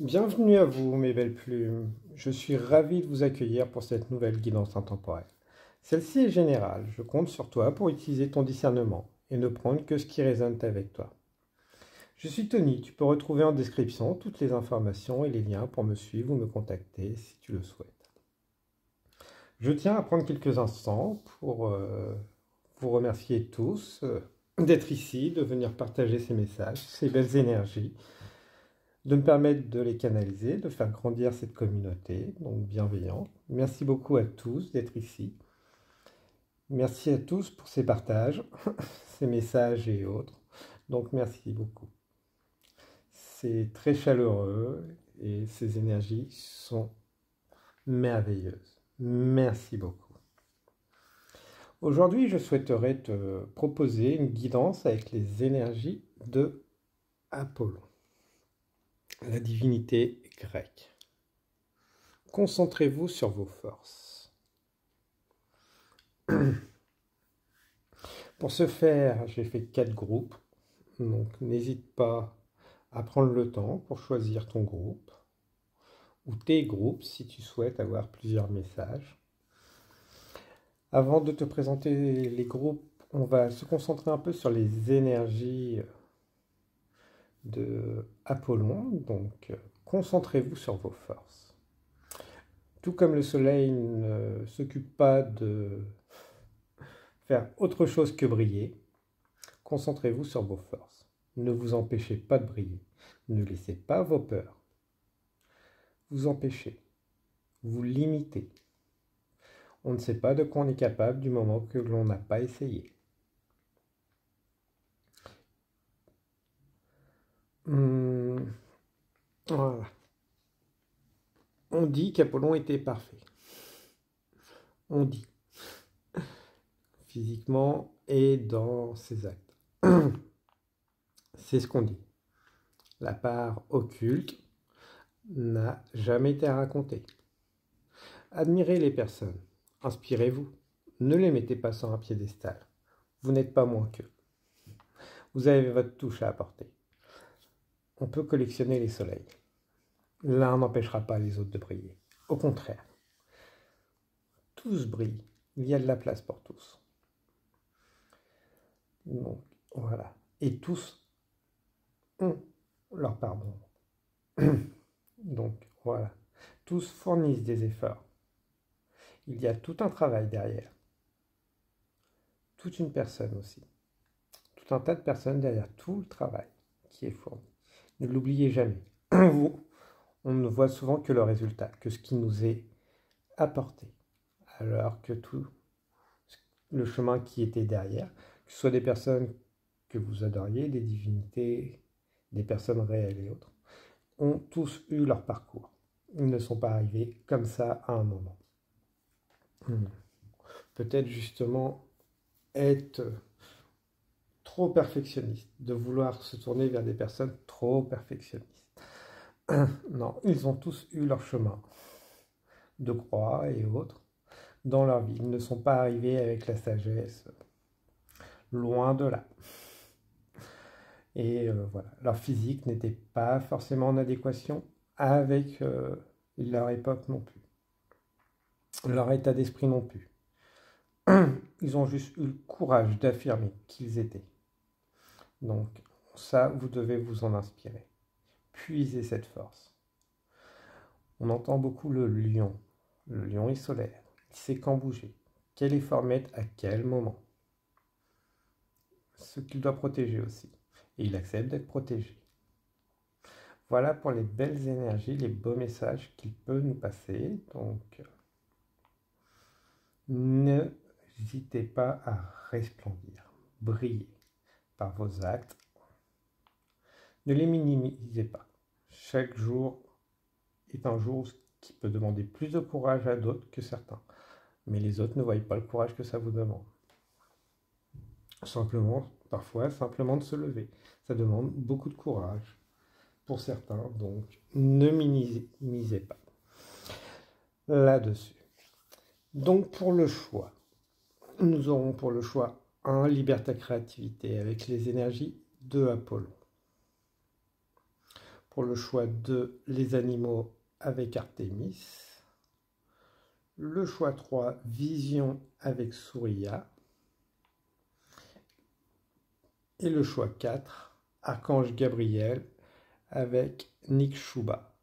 Bienvenue à vous, mes belles plumes. Je suis ravi de vous accueillir pour cette nouvelle guidance intemporelle. Celle-ci est générale. Je compte sur toi pour utiliser ton discernement et ne prendre que ce qui résonne avec toi. Je suis Tony. Tu peux retrouver en description toutes les informations et les liens pour me suivre ou me contacter si tu le souhaites. Je tiens à prendre quelques instants pour vous remercier tous d'être ici, de venir partager ces messages, ces belles énergies, de me permettre de les canaliser, de faire grandir cette communauté, donc bienveillante. Merci beaucoup à tous d'être ici. Merci à tous pour ces partages, ces messages et autres. Donc merci beaucoup. C'est très chaleureux et ces énergies sont merveilleuses. Merci beaucoup. Aujourd'hui, je souhaiterais te proposer une guidance avec les énergies de Apollon, la divinité grecque. Concentrez-vous sur vos forces. Pour ce faire, j'ai fait 4 groupes, donc n'hésite pas à prendre le temps pour choisir ton groupe ou tes groupes si tu souhaites avoir plusieurs messages. Avant de te présenter les groupes, on va se concentrer un peu sur les énergies de Apollon, donc concentrez-vous sur vos forces. Tout comme le soleil ne s'occupe pas de faire autre chose que briller, concentrez-vous sur vos forces. Ne vous empêchez pas de briller. Ne laissez pas vos peurs vous empêcher, vous limiter. On ne sait pas de quoi on est capable du moment que l'on n'a pas essayé. Voilà. On dit qu'Apollon était parfait. On dit. Physiquement et dans ses actes. C'est ce qu'on dit. La part occulte n'a jamais été racontée. Admirez les personnes. Inspirez-vous. Ne les mettez pas sur un piédestal. Vous n'êtes pas moins qu'eux. Vous avez votre touche à apporter. On peut collectionner les soleils. L'un n'empêchera pas les autres de briller. Au contraire. Tous brillent. Il y a de la place pour tous. Donc, voilà. Et tous ont leur part d'ombre. Donc, voilà. Tous fournissent des efforts. Il y a tout un travail derrière. Toute une personne aussi. Tout un tas de personnes derrière tout le travail qui est fourni. Ne l'oubliez jamais. On ne voit souvent que le résultat, que ce qui nous est apporté. Alors que tout le chemin qui était derrière, que ce soit des personnes que vous adoriez, des divinités, des personnes réelles et autres, ont tous eu leur parcours. Ils ne sont pas arrivés comme ça à un moment. Peut-être justement être trop perfectionniste, de vouloir se tourner vers des personnes trop perfectionnistes. Non, ils ont tous eu leur chemin de croix et autres dans leur vie. Ils ne sont pas arrivés avec la sagesse, loin de là. Et voilà, leur physique n'était pas forcément en adéquation avec leur époque non plus, leur état d'esprit non plus. Ils ont juste eu le courage d'affirmer qui ils étaient. Donc ça, vous devez vous en inspirer. Puisez cette force. On entend beaucoup le lion. Le lion est solaire. Il sait quand bouger. Quel effort mettre à quel moment. Ce qu'il doit protéger aussi. Et il accepte d'être protégé. Voilà pour les belles énergies, les beaux messages qu'il peut nous passer. Donc, n'hésitez pas à resplendir, briller par vos actes. Ne les minimisez pas. Chaque jour est un jour qui peut demander plus de courage à d'autres que certains. Mais les autres ne voient pas le courage que ça vous demande. Parfois, simplement de se lever. Ça demande beaucoup de courage pour certains, donc ne minimisez pas là-dessus. Donc pour le choix, nous aurons pour le choix 1, liberté créativité avec les énergies de Apollon. Pour le choix 2, les animaux avec Artémis. Le choix 3, Vision avec Souria. Et le choix 4, Archange Gabriel avec Nick Chouba.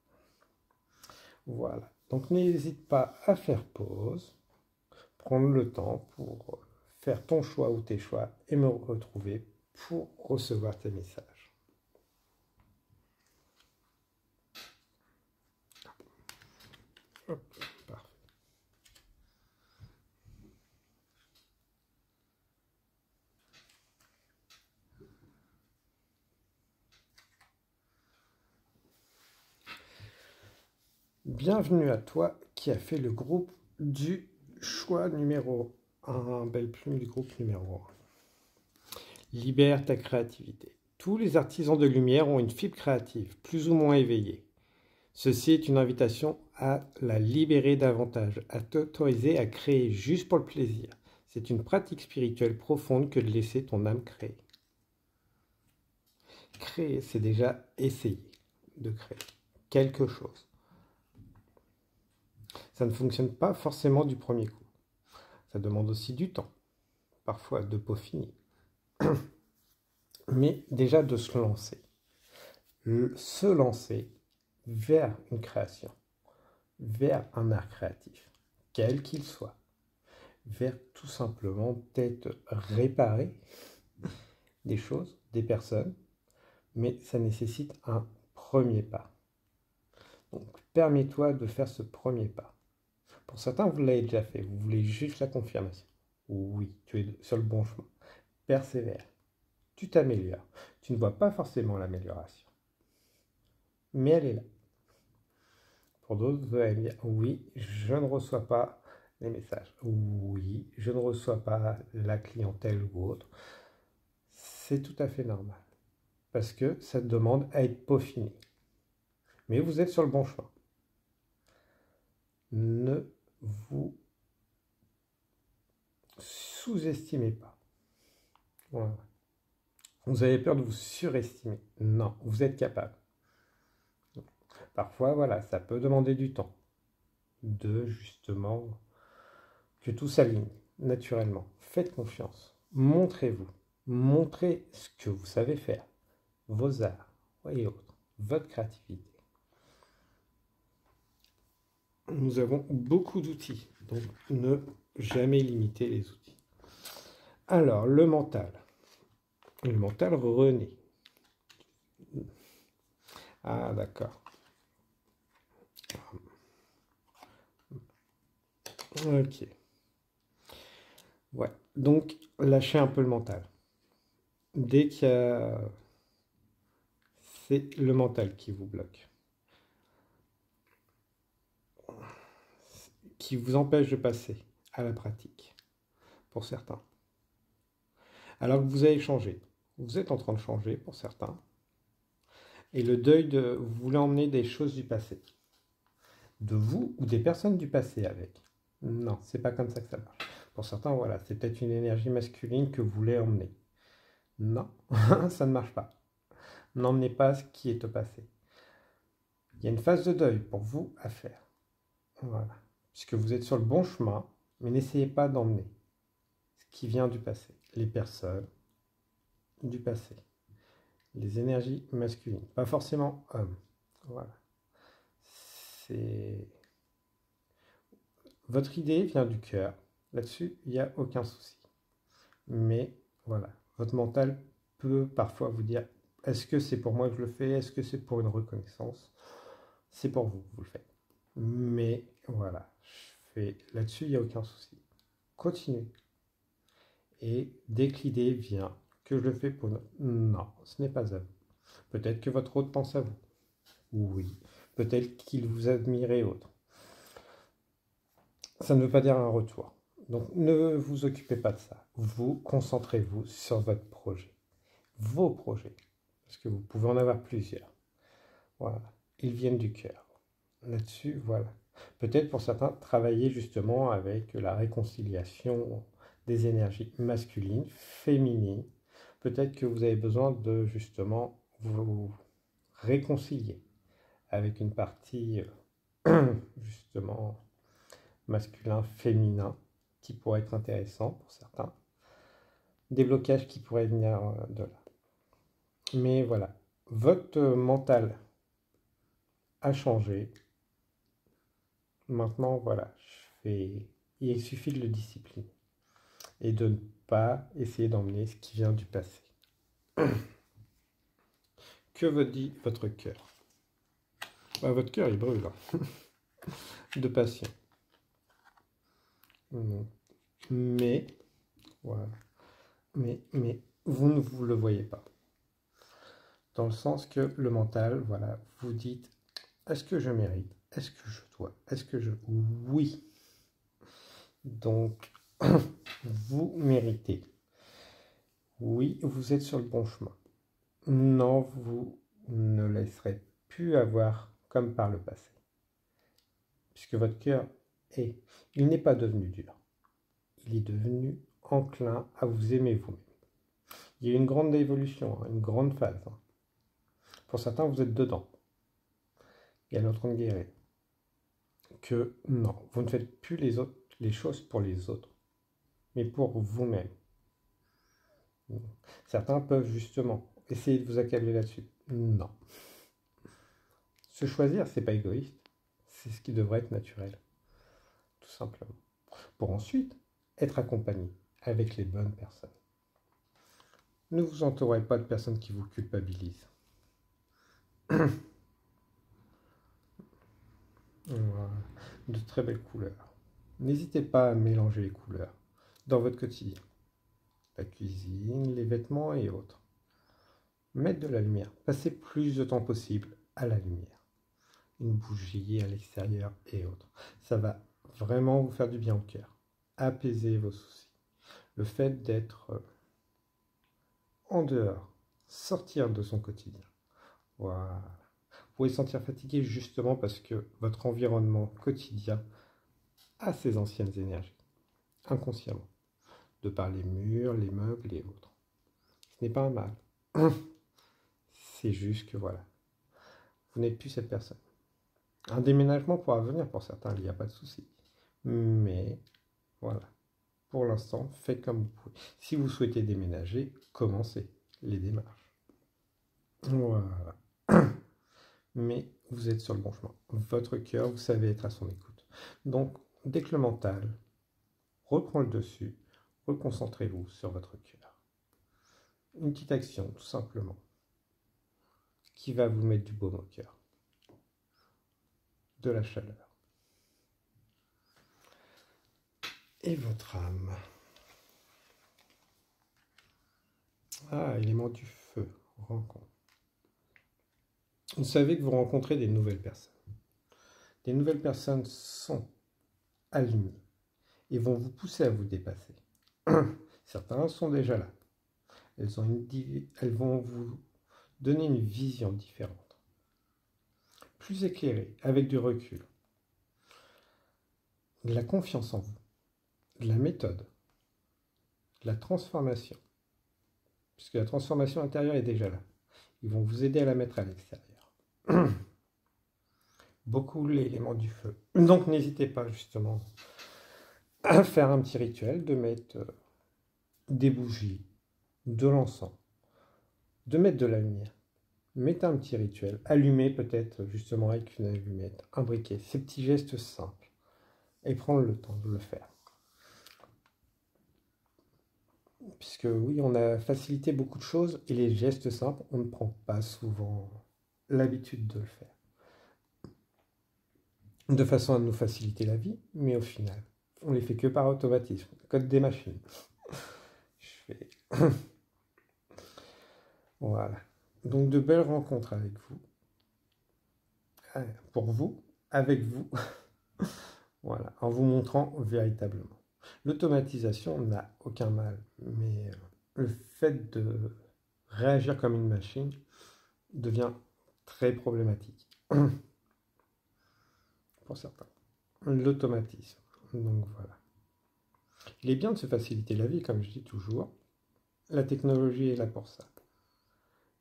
Voilà. Donc n'hésite pas à faire pause, prendre le temps pour faire ton choix ou tes choix et me retrouver pour recevoir tes messages. Hop, parfait. Bienvenue à toi qui a fait le groupe du choix numéro 1, belle plume du groupe numéro 1. Libère ta créativité. Tous les artisans de lumière ont une fibre créative, plus ou moins éveillée. Ceci est une invitation à la libérer davantage, à t'autoriser à créer juste pour le plaisir. C'est une pratique spirituelle profonde que de laisser ton âme créer. Créer, c'est déjà essayer de créer quelque chose. Ça ne fonctionne pas forcément du premier coup. Ça demande aussi du temps, parfois de peaufiner. Mais déjà de se lancer. Se lancer vers une création, vers un art créatif, quel qu'il soit, vers tout simplement peut-être réparer des choses, des personnes, mais ça nécessite un premier pas. Donc permets-toi de faire ce premier pas. Pour certains, vous l'avez déjà fait, vous voulez juste la confirmation. Oui, tu es sur le bon chemin. Persévère, tu t'améliores. Tu ne vois pas forcément l'amélioration, mais elle est là. Pour d'autres, vous allez me dire, oui, je ne reçois pas les messages. Oui, je ne reçois pas la clientèle ou autre. C'est tout à fait normal. Parce que ça demande à être peaufiné. Mais vous êtes sur le bon chemin. Ne vous sous-estimez pas. Voilà. Vous avez peur de vous surestimer. Non, vous êtes capable. Parfois, voilà, ça peut demander du temps. De justement que tout s'aligne naturellement. Faites confiance. Montrez-vous. Montrez ce que vous savez faire. Vos arts et autres. Votre créativité. Nous avons beaucoup d'outils. Donc ne jamais limiter les outils. Alors, le mental. Le mental renaît. Ah, d'accord. Ok. Ouais. Donc, lâchez un peu le mental. Dès qu'il y a... C'est le mental qui vous bloque. Qui vous empêche de passer à la pratique. Pour certains. Alors que vous avez changé. Vous êtes en train de changer pour certains. Et le deuil de... Vous voulez emmener des choses du passé. De vous ou des personnes du passé avec. Non, c'est pas comme ça que ça marche. Pour certains, voilà, c'est peut-être une énergie masculine que vous voulez emmener. Non, ça ne marche pas. N'emmenez pas ce qui est au passé. Il y a une phase de deuil pour vous à faire. Voilà. Puisque vous êtes sur le bon chemin, mais n'essayez pas d'emmener ce qui vient du passé. Les personnes du passé. Les énergies masculines. Pas forcément hommes. Voilà. C'est... Votre idée vient du cœur. Là-dessus, il n'y a aucun souci. Mais voilà, votre mental peut parfois vous dire, est-ce que c'est pour moi que je le fais? Est-ce que c'est pour une reconnaissance? C'est pour vous, vous le faites. Mais voilà, là-dessus, il n'y a aucun souci. Continuez. Et dès que l'idée vient, que je le fais pour... Non, ce n'est pas à vous. Peut-être que votre hôte pense à vous. Oui. Peut-être qu'il vous admire et autres. Ça ne veut pas dire un retour. Donc ne vous occupez pas de ça. Vous concentrez-vous sur votre projet. Vos projets. Parce que vous pouvez en avoir plusieurs. Voilà. Ils viennent du cœur. Là-dessus, voilà. Peut-être pour certains, travailler justement avec la réconciliation des énergies masculines, féminines. Peut-être que vous avez besoin de justement vous réconcilier avec une partie justement masculin, féminin, qui pourrait être intéressant pour certains. Des blocages qui pourraient venir de là. Mais voilà, votre mental a changé. Maintenant, voilà, il suffit de le discipliner et de ne pas essayer d'emmener ce qui vient du passé. Que vous dit votre cœur? Votre cœur, il brûle hein, de passion. Mais, voilà. Mais vous ne vous le voyez pas. Dans le sens que le mental, voilà, vous dites, est-ce que je mérite? Est-ce que je dois? Est-ce que je... Oui. Donc, vous méritez. Oui, vous êtes sur le bon chemin. Non, vous ne laisserez plus avoir comme par le passé. Puisque votre cœur il n'est pas devenu dur. Il est devenu enclin à vous aimer vous-même. Il y a une grande évolution, une grande phase. Pour certains, vous êtes dedans. Et elle est en train de guérir. Que non, vous ne faites plus les choses pour les autres, mais pour vous-même. Certains peuvent justement essayer de vous accabler là-dessus. Non. Se choisir, c'est pas égoïste. C'est ce qui devrait être naturel. Tout simplement. Pour ensuite être accompagné avec les bonnes personnes. Ne vous entourez pas de personnes qui vous culpabilisent. Voilà. De très belles couleurs. N'hésitez pas à mélanger les couleurs dans votre quotidien. La cuisine, les vêtements et autres. Mettre de la lumière. Passez plus de temps possible à la lumière. Une bougie à l'extérieur et autres. Ça va vraiment vous faire du bien au cœur. Apaiser vos soucis. Le fait d'être en dehors, sortir de son quotidien. Voilà. Vous pouvez se sentir fatigué justement parce que votre environnement quotidien a ces anciennes énergies, inconsciemment, de par les murs, les meubles et autres. Ce n'est pas un mal. C'est juste que voilà, vous n'êtes plus cette personne. Un déménagement pourra venir pour certains, il n'y a pas de souci. Mais voilà, pour l'instant, faites comme vous pouvez. Si vous souhaitez déménager, commencez les démarches. Voilà. Mais vous êtes sur le bon chemin. Votre cœur, vous savez être à son écoute. Donc, dès que le mental reprend le dessus, reconcentrez-vous sur votre cœur. Une petite action, tout simplement, qui va vous mettre du baume au cœur. De la chaleur. Et votre âme. Ah, élément du feu, rencontre. Vous savez que vous rencontrez des nouvelles personnes. Des nouvelles personnes sont alignées et vont vous pousser à vous dépasser. Certains sont déjà là. Elles vont vous donner une vision différente, plus éclairée, avec du recul, de la confiance en vous, de la méthode, de la transformation, puisque la transformation intérieure est déjà là. Ils vont vous aider à la mettre à l'extérieur. Beaucoup l'élément du feu. Donc n'hésitez pas justement à faire un petit rituel, de mettre des bougies, de l'encens, de mettre de la lumière. Mettez un petit rituel, allumez peut-être justement avec une allumette, un briquet, ces petits gestes simples, et prendre le temps de le faire. Puisque oui, on a facilité beaucoup de choses, et les gestes simples, on ne prend pas souvent l'habitude de le faire. De façon à nous faciliter la vie, mais au final, on les fait que par automatisme, code des machines. Je fais... Voilà. Donc de belles rencontres avec vous. Pour vous, avec vous. Voilà, en vous montrant véritablement. L'automatisation n'a aucun mal, mais le fait de réagir comme une machine devient très problématique. Pour certains. L'automatisme. Donc voilà. Il est bien de se faciliter la vie, comme je dis toujours. La technologie est là pour ça.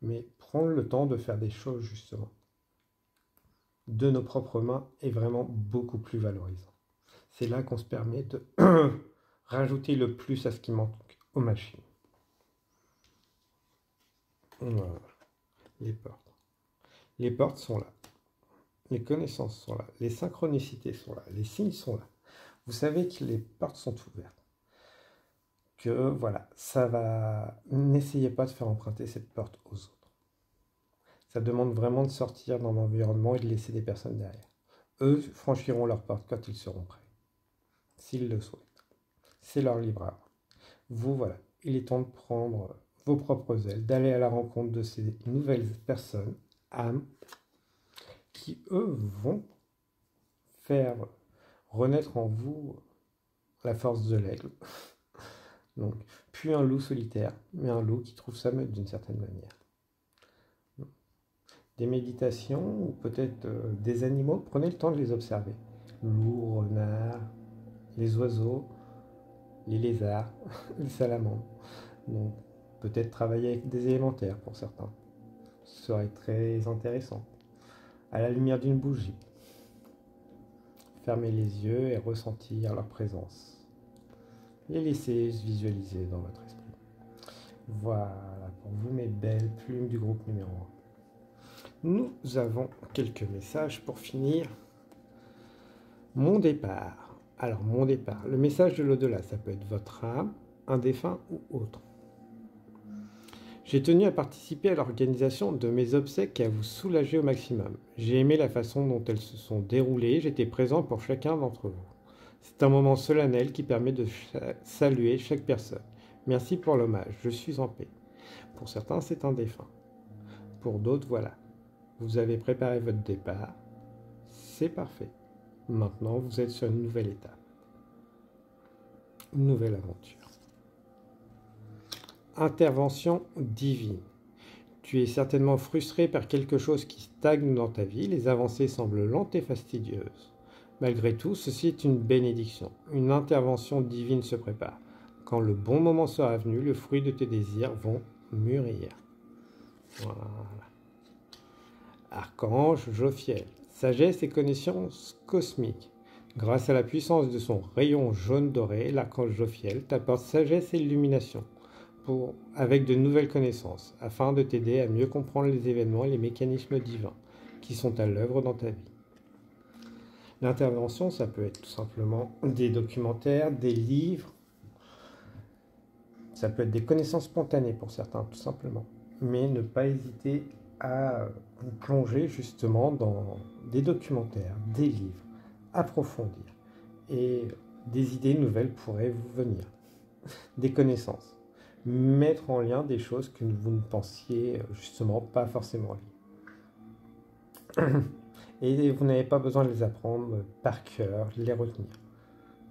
mais prendre le temps de faire des choses justement de nos propres mains est vraiment beaucoup plus valorisant. C'est là qu'on se permet de rajouter le plus à ce qui manque aux machines. Voilà, les portes. Les portes sont là. Les connaissances sont là. Les synchronicités sont là. Les signes sont là. Vous savez que les portes sont ouvertes. Que voilà, ça va. N'essayez pas de faire emprunter cette porte aux autres. Ça demande vraiment de sortir dans l'environnement et de laisser des personnes derrière. Eux franchiront leur porte quand ils seront prêts, s'ils le souhaitent. C'est leur libre art. Vous, voilà, il est temps de prendre vos propres ailes, d'aller à la rencontre de ces nouvelles personnes, âmes, qui, eux, vont faire renaître en vous la force de l'aigle. Donc, puis un loup solitaire, mais un loup qui trouve sa meute d'une certaine manière. Des méditations ou peut-être des animaux, prenez le temps de les observer. Loups, renards, les oiseaux, les lézards, les salamandres. Donc, peut-être travailler avec des élémentaires pour certains. Ce serait très intéressant. À la lumière d'une bougie. Fermez les yeux et ressentir leur présence. Les laissez se visualiser dans votre esprit. Voilà pour vous mes belles plumes du groupe numéro 1. Nous avons quelques messages pour finir. Mon départ. Alors, mon départ. Le message de l'au-delà, ça peut être votre âme, un défunt ou autre. J'ai tenu à participer à l'organisation de mes obsèques et à vous soulager au maximum. J'ai aimé la façon dont elles se sont déroulées. J'étais présent pour chacun d'entre vous. C'est un moment solennel qui permet de saluer chaque personne. Merci pour l'hommage. Je suis en paix. Pour certains, c'est un défunt. Pour d'autres, voilà. Vous avez préparé votre départ. C'est parfait. Maintenant, vous êtes sur une nouvelle étape. Une nouvelle aventure. Intervention divine. Tu es certainement frustré par quelque chose qui stagne dans ta vie. Les avancées semblent lentes et fastidieuses. Malgré tout, ceci est une bénédiction. Une intervention divine se prépare. Quand le bon moment sera venu, le fruit de tes désirs vont mûrir. Voilà. Archange Jophiel. Sagesse et connaissance cosmique. Grâce à la puissance de son rayon jaune doré, l'archange Jophiel t'apporte sagesse et illumination avec de nouvelles connaissances, afin de t'aider à mieux comprendre les événements et les mécanismes divins qui sont à l'œuvre dans ta vie. L'intervention, ça peut être tout simplement des documentaires, des livres, ça peut être des connaissances spontanées pour certains, tout simplement. Mais ne pas hésiter à vous plonger justement dans des documentaires, des livres, approfondir. Et des idées nouvelles pourraient vous venir, des connaissances. Mettre en lien des choses que vous ne pensiez justement pas forcément liées. Et vous n'avez pas besoin de les apprendre par cœur, les retenir.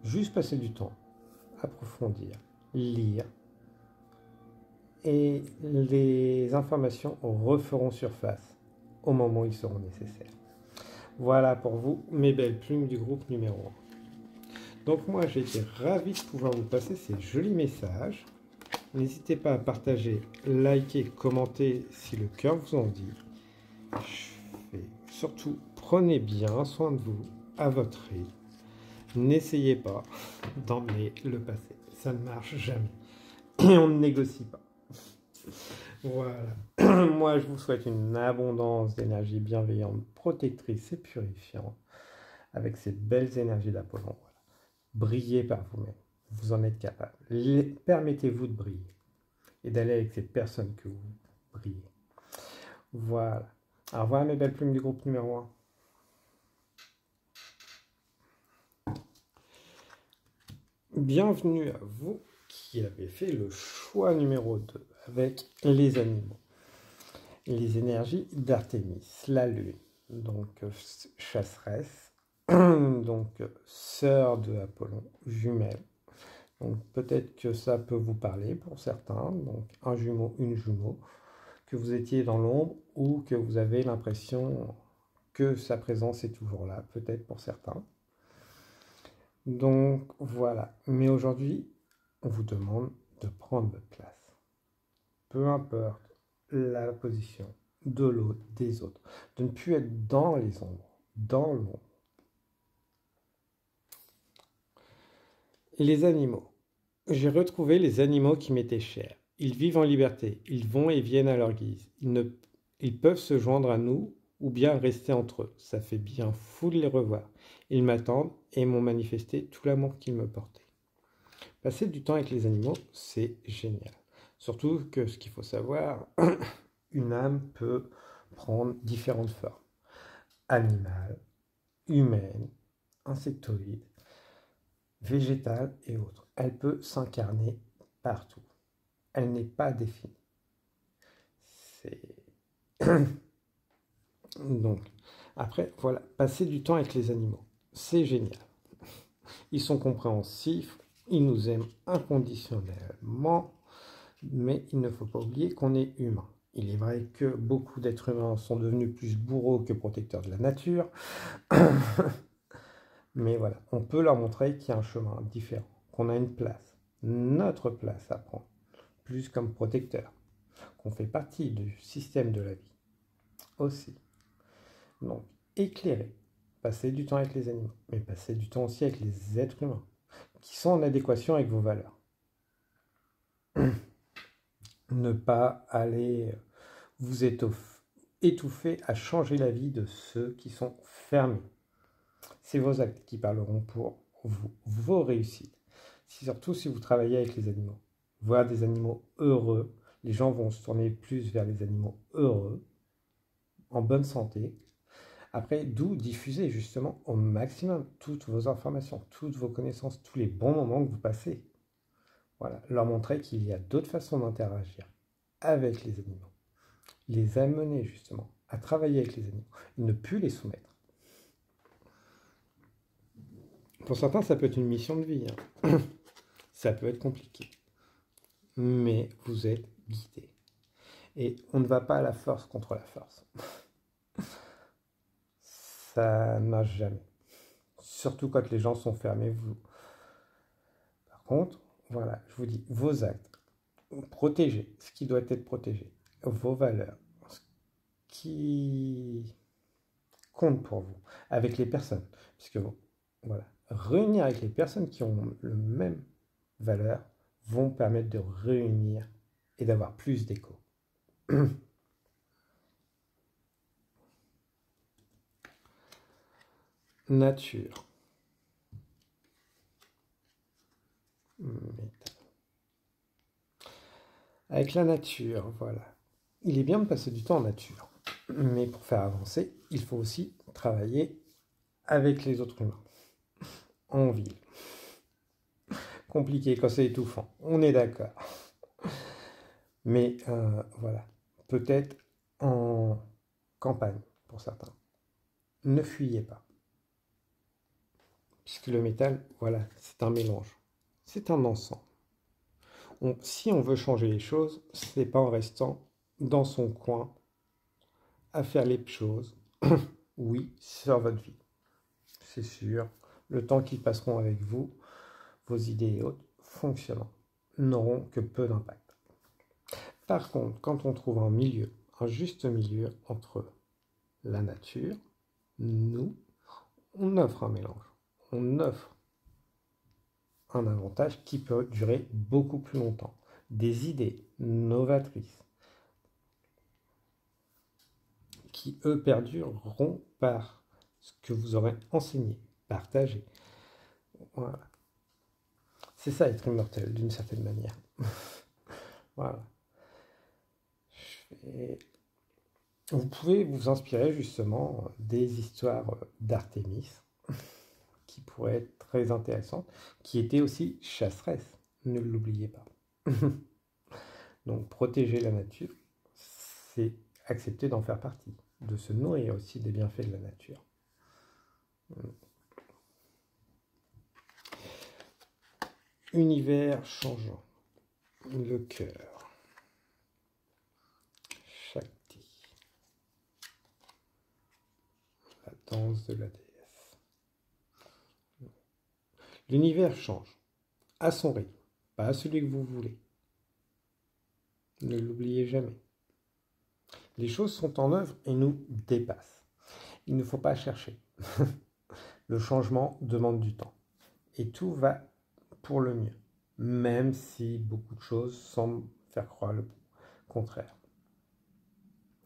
Juste passer du temps, approfondir, lire. Et les informations referont surface au moment où ils seront nécessaires. Voilà pour vous, mes belles plumes du groupe numéro 1. Donc moi, j'ai été ravi de pouvoir vous passer ces jolis messages. N'hésitez pas à partager, liker, commenter si le cœur vous en dit. Surtout, prenez bien soin de vous à votre rythme. N'essayez pas d'emmener le passé. Ça ne marche jamais. Et on ne négocie pas. Voilà. Moi, je vous souhaite une abondance d'énergie bienveillante, protectrice et purifiante avec ces belles énergies d'Apollon. Voilà. Brillez par vous-même. Vous en êtes capable. Permettez-vous de briller et d'aller avec ces personnes que vous brillez. Voilà. Au revoir mes belles plumes du groupe numéro 1. Bienvenue à vous qui avez fait le choix numéro 2 avec les animaux. Les énergies d'Artémis, la lune, donc chasseresse, donc sœur de Apollon, jumelle. Donc peut-être que ça peut vous parler pour certains, donc un jumeau, une jumeau, que vous étiez dans l'ombre ou que vous avez l'impression que sa présence est toujours là, peut-être pour certains. Donc voilà, mais aujourd'hui, on vous demande de prendre votre place. Peu importe la position de l'autre, des autres, de ne plus être dans les ombres, dans l'ombre. Et les animaux. J'ai retrouvé les animaux qui m'étaient chers. Ils vivent en liberté, ils vont et viennent à leur guise. Ils peuvent se joindre à nous ou bien rester entre eux. Ça fait bien fou de les revoir. Ils m'attendent et m'ont manifesté tout l'amour qu'ils me portaient. Passer du temps avec les animaux, c'est génial. Surtout que ce qu'il faut savoir, une âme peut prendre différentes formes. Animale, humaine, insectoïde, végétale et autres. Elle peut s'incarner partout. Elle n'est pas définie. C'est... Donc, après, voilà, passer du temps avec les animaux, c'est génial. Ils sont compréhensifs, ils nous aiment inconditionnellement, mais il ne faut pas oublier qu'on est humain. Il est vrai que beaucoup d'êtres humains sont devenus plus bourreaux que protecteurs de la nature, mais voilà, on peut leur montrer qu'il y a un chemin différent, qu'on a une place, notre place à prendre, plus comme protecteur, qu'on fait partie du système de la vie aussi. Donc, éclairer, passer du temps avec les animaux, mais passer du temps aussi avec les êtres humains, qui sont en adéquation avec vos valeurs. Ne pas aller vous étouffer à changer la vie de ceux qui sont fermés. C'est vos actes qui parleront pour vous, vos réussites. Surtout si vous travaillez avec les animaux. Voir des animaux heureux, les gens vont se tourner plus vers les animaux heureux, en bonne santé. Après, d'où diffuser justement au maximum toutes vos informations, toutes vos connaissances, tous les bons moments que vous passez. Voilà, leur montrer qu'il y a d'autres façons d'interagir avec les animaux. Les amener justement à travailler avec les animaux, ne plus les soumettre. Pour certains, ça peut être une mission de vie. Ça peut être compliqué. Mais vous êtes guidé. Et on ne va pas à la force contre la force. Ça ne marche jamais. Surtout quand les gens sont fermés. Par contre, voilà, je vous dis, vos actes, protégez ce qui doit être protégé, vos valeurs, ce qui compte pour vous, avec les personnes. Puisque voilà, réunir avec les personnes qui ont le même valeur vont permettre de réunir et d'avoir plus d'écho. Nature. Avec la nature, voilà. Il est bien de passer du temps en nature. Mais pour faire avancer, il faut aussi travailler avec les autres humains. En ville. Compliqué quand c'est étouffant. On est d'accord. Mais voilà. Peut-être en campagne, pour certains. Ne fuyez pas. Puisque le métal, voilà, c'est un mélange. C'est un ensemble. Si on veut changer les choses, c'est pas en restant dans son coin à faire les choses, oui, sur votre vie. C'est sûr, le temps qu'ils passeront avec vous, vos idées et autres, fonctionnant, n'auront que peu d'impact. Par contre, quand on trouve un milieu, un juste milieu entre la nature, nous, on offre un mélange, on offre un avantage qui peut durer beaucoup plus longtemps. Des idées novatrices qui, eux, perdureront par ce que vous aurez enseigné, partagé. Voilà. C'est ça être immortel, d'une certaine manière. Voilà. Vous pouvez vous inspirer justement des histoires d'Artémis, qui pourraient être très intéressantes, qui était aussi chasseresse, ne l'oubliez pas. Donc protéger la nature, c'est accepter d'en faire partie, de se nourrir aussi des bienfaits de la nature. Univers changeant, le cœur, Shakti, la danse de la déesse. L'univers change, à son rythme, pas à celui que vous voulez. Ne l'oubliez jamais. Les choses sont en œuvre et nous dépassent. Il ne faut pas chercher. Le changement demande du temps. Et tout va pour le mieux, même si beaucoup de choses semblent faire croire le contraire.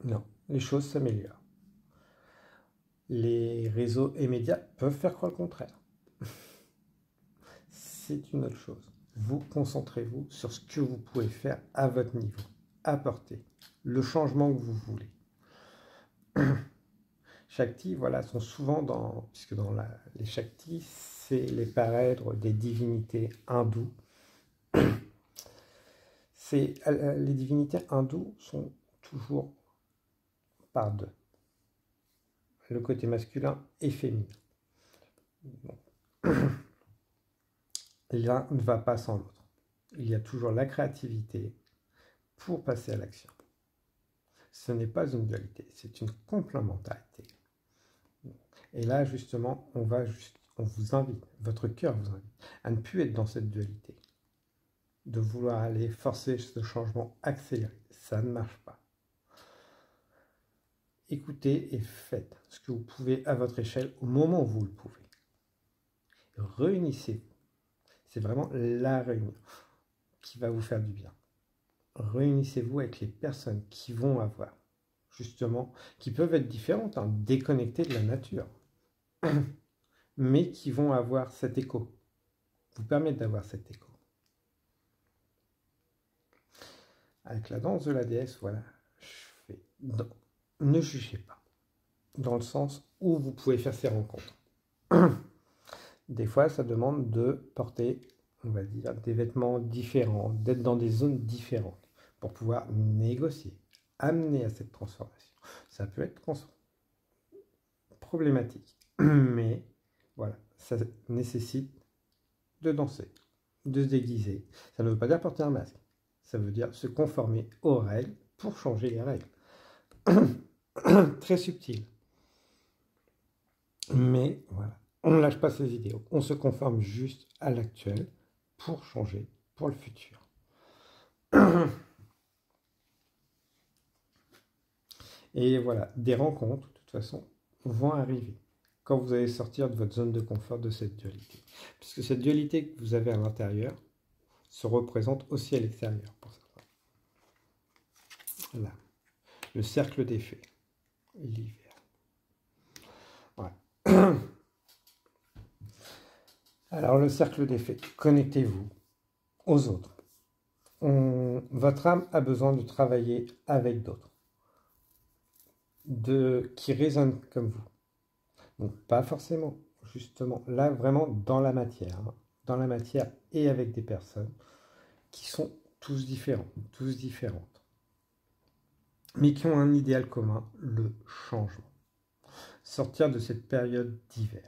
Non, les choses s'améliorent. Les réseaux et médias peuvent faire croire le contraire. C'est une autre chose. Vous concentrez-vous sur ce que vous pouvez faire à votre niveau, apporter le changement que vous voulez. Shakti, voilà, sont souvent puisque les Shaktis, c'est les parèdres des divinités hindoues. Les divinités hindoues sont toujours par deux. Le côté masculin et féminin. L'un ne va pas sans l'autre. Il y a toujours la créativité pour passer à l'action. Ce n'est pas une dualité, c'est une complémentarité. Et là, justement, on vous invite, votre cœur vous invite à ne plus être dans cette dualité, de vouloir aller forcer ce changement accéléré. Ça ne marche pas. Écoutez et faites ce que vous pouvez à votre échelle au moment où vous le pouvez. Réunissez-vous. C'est vraiment la réunion qui va vous faire du bien. Réunissez-vous avec les personnes qui vont avoir, justement, qui peuvent être différentes, déconnectées de la nature, mais qui vont avoir cet écho, vous permettre d'avoir cet écho. Avec la danse de la déesse, voilà, ne jugez pas, dans le sens où vous pouvez faire ces rencontres. Des fois, ça demande de porter, on va dire, des vêtements différents, d'être dans des zones différentes pour pouvoir négocier, amener à cette transformation. Ça peut être problématique, mais voilà, ça nécessite de danser, de se déguiser. Ça ne veut pas dire porter un masque, ça veut dire se conformer aux règles pour changer les règles. Très subtil. Mais voilà, on ne lâche pas ses idéaux, on se conforme juste à l'actuel pour changer pour le futur. Et voilà, des rencontres, de toute façon, vont arriver quand vous allez sortir de votre zone de confort de cette dualité. Puisque cette dualité que vous avez à l'intérieur se représente aussi à l'extérieur pour certains. Là, le cercle des fées, l'hiver. Voilà. Alors, le cercle des fées, connectez-vous aux autres. Votre âme a besoin de travailler avec d'autres, qui résonnent comme vous. Donc, pas forcément, justement, là, vraiment dans la matière. Dans la matière et avec des personnes qui sont tous différents, tous différentes, mais qui ont un idéal commun, le changement. Sortir de cette période d'hiver,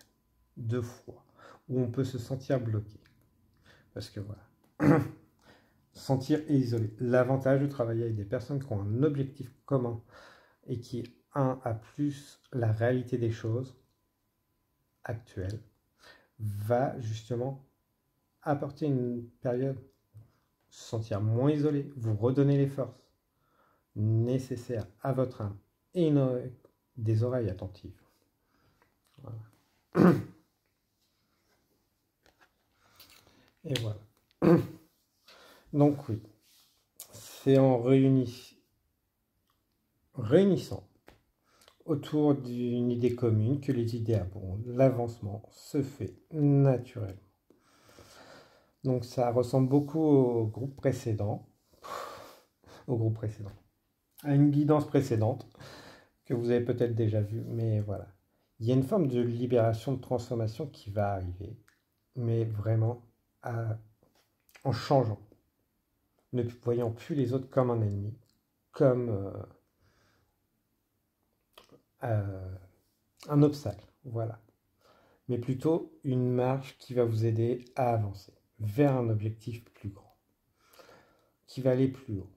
de froid, où on peut se sentir bloqué. Parce que voilà, sentir et isoler. L'avantage de travailler avec des personnes qui ont un objectif commun et qui, a plus la réalité des choses actuelles, va justement apporter une période, se sentir moins isolé, vous redonner les forces nécessaires à votre âme et des oreilles attentives. Voilà. Et voilà. Donc oui, c'est en réunissant autour d'une idée commune que les idées abondent. L'avancement se fait naturellement. Donc ça ressemble beaucoup au groupe précédent, à une guidance précédente que vous avez peut-être déjà vue, mais voilà. Il y a une forme de libération, de transformation qui va arriver, mais vraiment en changeant, ne voyant plus les autres comme un ennemi, comme un obstacle, voilà. Mais plutôt une marche qui va vous aider à avancer vers un objectif plus grand, qui va aller plus haut.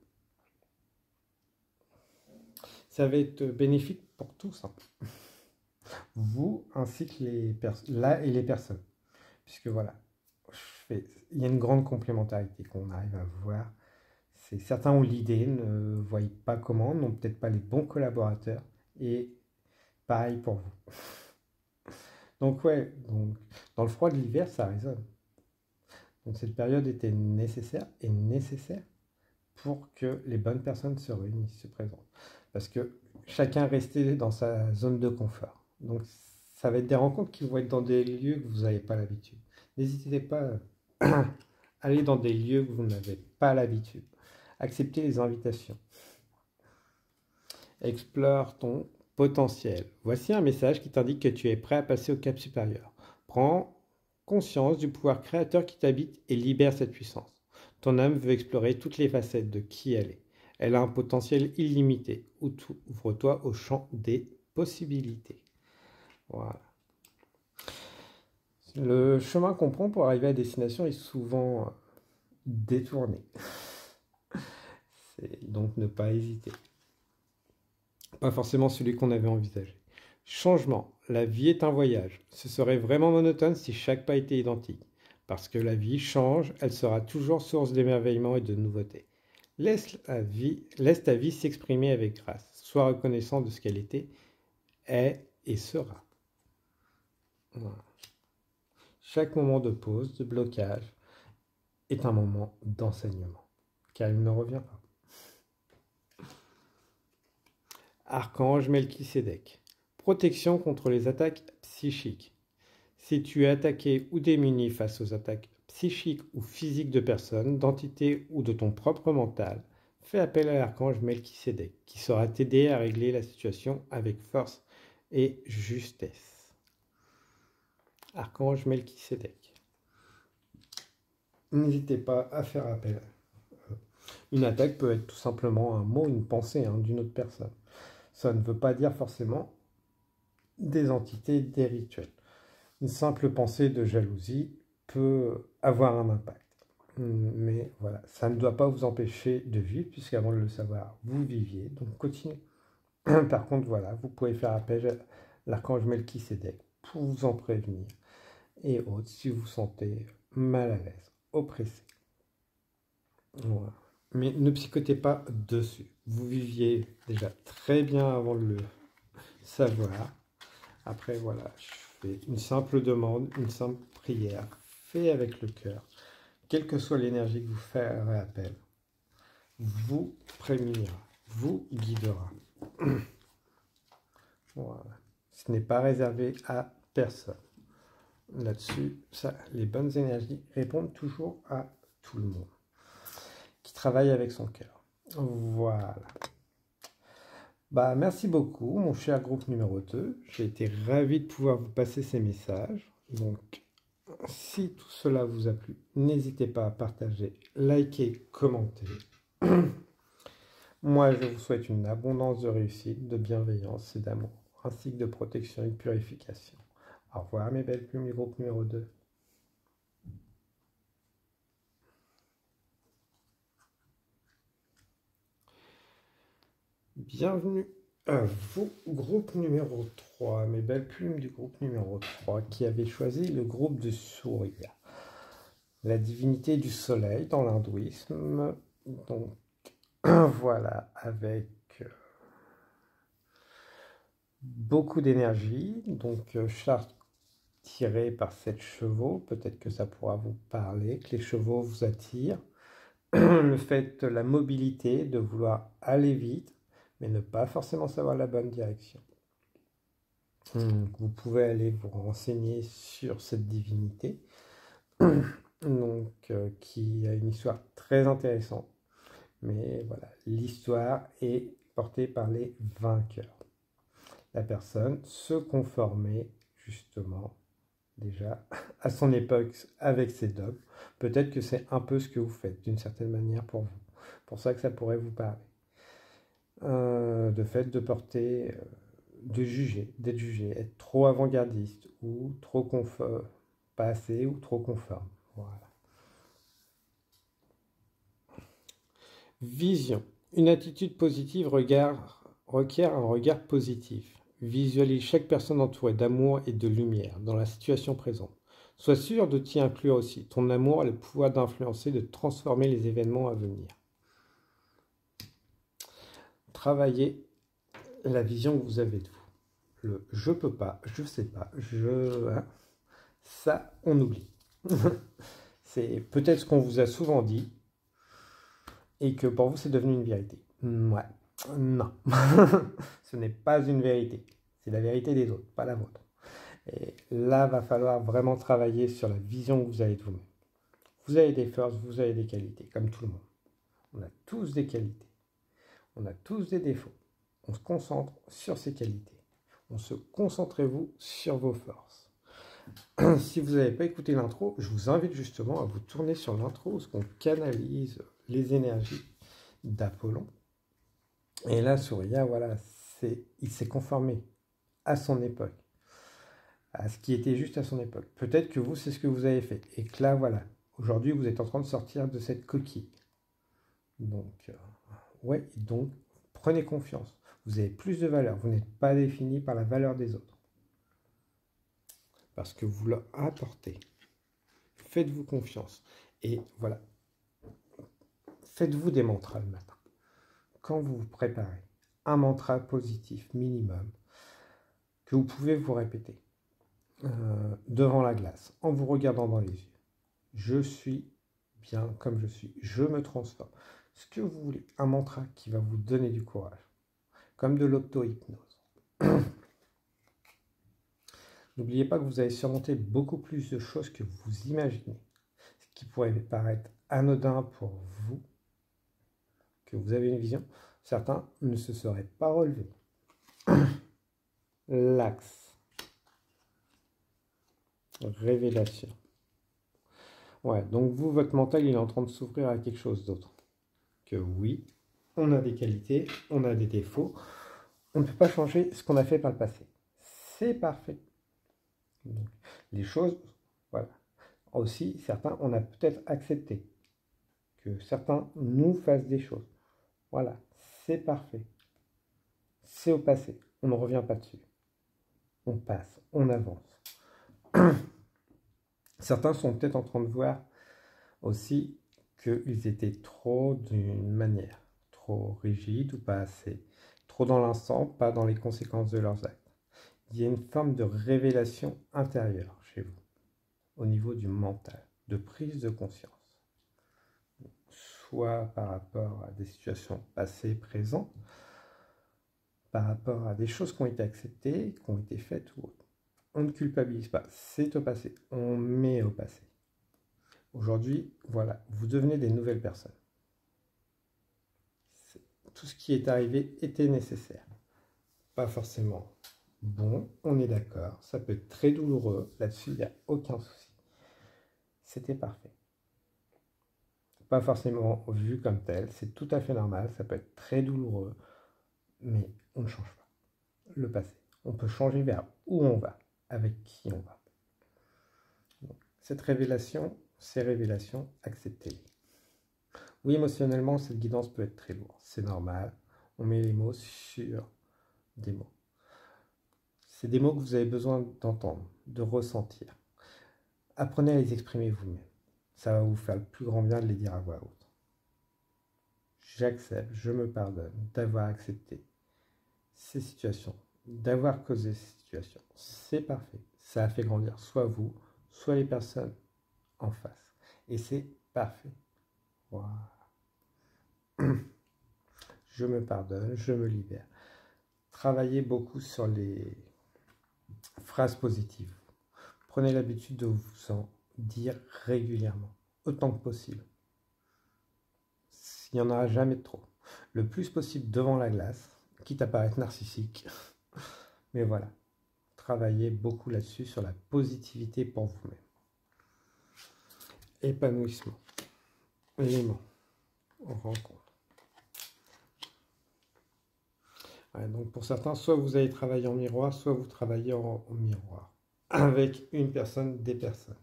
Ça va être bénéfique pour tous, vous ainsi que les personnes, puisque voilà, il y a une grande complémentarité qu'on arrive à voir, Certains ont l'idée, ne voient pas comment, n'ont peut-être pas les bons collaborateurs. Et pareil pour vous. Donc ouais, donc, dans le froid de l'hiver, ça résonne. Donc cette période était nécessaire et nécessaire pour que les bonnes personnes se réunissent, se présentent. Parce que chacun restait dans sa zone de confort. Donc ça va être des rencontres qui vont être dans des lieux que vous n'avez pas l'habitude. N'hésitez pas à aller dans des lieux que vous n'avez pas l'habitude. Acceptez les invitations. Explore ton potentiel. Voici un message qui t'indique que tu es prêt à passer au cap supérieur. Prends conscience du pouvoir créateur qui t'habite et libère cette puissance. Ton âme veut explorer toutes les facettes de qui elle est. Elle a un potentiel illimité. Ouvre-toi au champ des possibilités. Voilà. Le chemin qu'on prend pour arriver à destination est souvent détourné. Donc ne pas hésiter. Pas forcément celui qu'on avait envisagé. Changement. La vie est un voyage. Ce serait vraiment monotone si chaque pas était identique. Parce que la vie change, elle sera toujours source d'émerveillement et de nouveautés. Laisse ta vie s'exprimer avec grâce. Sois reconnaissant de ce qu'elle était, est et sera. Voilà. Chaque moment de pause, de blocage, est un moment d'enseignement, car il ne revient pas. Archange Melchisédek. Protection contre les attaques psychiques. Si tu es attaqué ou démuni face aux attaques psychiques ou physiques de personnes, d'entités ou de ton propre mental, fais appel à l'archange Melchisédek, qui saura t'aider à régler la situation avec force et justesse. Archange Melchisédek. N'hésitez pas à faire appel. Une attaque peut être tout simplement un mot, une pensée d'une autre personne. Ça ne veut pas dire forcément des entités, des rituels. Une simple pensée de jalousie peut avoir un impact. Mais voilà, ça ne doit pas vous empêcher de vivre, puisqu'avant de le savoir, vous viviez. Donc continuez. Par contre, voilà, vous pouvez faire appel à l'archange Melchisédek pour vous en prévenir. Et autres, si vous vous sentez mal à l'aise, oppressé. Voilà. Mais ne psychotez pas dessus. Vous viviez déjà très bien avant de le savoir. Après, voilà, je fais une simple demande, une simple prière, fait avec le cœur. Quelle que soit l'énergie que vous ferez appel, vous prémunira, vous guidera. Voilà. Ce n'est pas réservé à personne. Là-dessus, les bonnes énergies répondent toujours à tout le monde qui travaille avec son cœur. Voilà. Merci beaucoup, mon cher groupe numéro 2. J'ai été ravi de pouvoir vous passer ces messages. Donc, si tout cela vous a plu, n'hésitez pas à partager, liker, commenter. Moi, je vous souhaite une abondance de réussite, de bienveillance et d'amour, ainsi que de protection et de purification. Au revoir, mes belles plumes du groupe numéro 2. Bienvenue à vous, groupe numéro 3, mes belles plumes du groupe numéro 3, qui avait choisi le groupe de Surya, la divinité du soleil dans l'hindouisme. Donc, voilà, avec beaucoup d'énergie, donc charte tirée par 7 chevaux, peut-être que ça pourra vous parler, que les chevaux vous attirent. Le fait, la mobilité, de vouloir aller vite, mais ne pas forcément savoir la bonne direction. Vous pouvez aller vous renseigner sur cette divinité, donc, qui a une histoire très intéressante. Mais voilà, l'histoire est portée par les vainqueurs. La personne se conformait justement déjà à son époque avec ses dogmes. Peut-être que c'est un peu ce que vous faites d'une certaine manière pour vous. Pour ça que ça pourrait vous parler. De fait de porter, de juger, d'être jugé, être trop avant-gardiste ou trop conforme, pas assez ou trop conforme. Voilà. Vision. Une attitude positive requiert un regard positif. Visualise chaque personne entourée d'amour et de lumière dans la situation présente. Sois sûr de t'y inclure aussi. Ton amour a le pouvoir d'influencer, de transformer les événements à venir. travailler la vision que vous avez de vous. Le je peux pas, je sais pas, hein, ça on oublie. C'est peut-être ce qu'on vous a souvent dit et que pour vous c'est devenu une vérité. Ouais, non, ce n'est pas une vérité. C'est la vérité des autres, pas la vôtre. Et là, va falloir vraiment travailler sur la vision que vous avez de vous-même. Vous avez des forces, vous avez des qualités, comme tout le monde. On a tous des qualités. On a tous des défauts. On se concentre sur ces qualités. Concentrez-vous sur vos forces. Si vous n'avez pas écouté l'intro, je vous invite justement à vous tourner sur l'intro, parce qu'on canalise les énergies d'Apollon. Et là, Surya, voilà, il s'est conformé à son époque, à ce qui était juste à son époque. Peut-être que vous, c'est ce que vous avez fait. Et que là, voilà, aujourd'hui, vous êtes en train de sortir de cette coquille. Donc, donc, prenez confiance. Vous avez plus de valeur. Vous n'êtes pas défini par la valeur des autres. Parce que vous leur apportez. Faites-vous confiance. Et voilà. Faites-vous des mantras le matin. Quand vous vous préparez, un mantra positif minimum que vous pouvez vous répéter devant la glace, en vous regardant dans les yeux. Je suis bien comme je suis. Je me transforme. Ce que vous voulez. Un mantra qui va vous donner du courage. Comme de l'auto-hypnose. N'oubliez pas que vous allez surmonter beaucoup plus de choses que vous imaginez. Ce qui pourrait paraître anodin pour vous, que vous avez une vision, certains ne se seraient pas relevés. L'axe. Révélation. Ouais, donc vous, votre mental, il est en train de s'ouvrir à quelque chose d'autre. Que oui, on a des qualités, on a des défauts. On ne peut pas changer ce qu'on a fait par le passé. C'est parfait. Donc, les choses, voilà. Aussi, certains, on a peut-être accepté que certains nous fassent des choses. Voilà, c'est parfait. C'est au passé. On ne revient pas dessus. On passe, on avance. Certains sont peut-être en train de voir aussi qu'ils étaient trop d'une manière, trop rigide ou pas assez, trop dans l'instant, pas dans les conséquences de leurs actes. Il y a une forme de révélation intérieure chez vous, au niveau du mental, de prise de conscience. Soit par rapport à des situations passées, présentes, par rapport à des choses qui ont été acceptées, qui ont été faites ou autres. On ne culpabilise pas, c'est au passé, on met au passé. Aujourd'hui, voilà, vous devenez des nouvelles personnes. Tout ce qui est arrivé était nécessaire. Pas forcément bon, on est d'accord, ça peut être très douloureux, là-dessus il n'y a aucun souci. C'était parfait. Pas forcément vu comme tel, c'est tout à fait normal, ça peut être très douloureux, mais on ne change pas le passé. On peut changer vers où on va, avec qui on va. Donc, cette révélation, ces révélations, acceptez-les. Oui, émotionnellement, cette guidance peut être très lourde, c'est normal. On met les mots sur des mots. C'est des mots que vous avez besoin d'entendre, de ressentir. Apprenez à les exprimer vous-même. Ça va vous faire le plus grand bien de les dire à voix haute. J'accepte, je me pardonne d'avoir accepté ces situations, d'avoir causé ces situations. C'est parfait. Ça a fait grandir soit vous, soit les personnes en face. Et c'est parfait. Voilà. Je me pardonne, je me libère. Travaillez beaucoup sur les phrases positives. Prenez l'habitude de vous en dire régulièrement, autant que possible. Il n'y en aura jamais de trop. Le plus possible devant la glace, quitte à paraître narcissique. Mais voilà, travaillez beaucoup là-dessus, sur la positivité pour vous-même. Épanouissement. Élément. Rencontre. Ouais, donc pour certains, soit vous allez travailler en miroir, soit vous travaillez en miroir. Avec une personne, des personnes.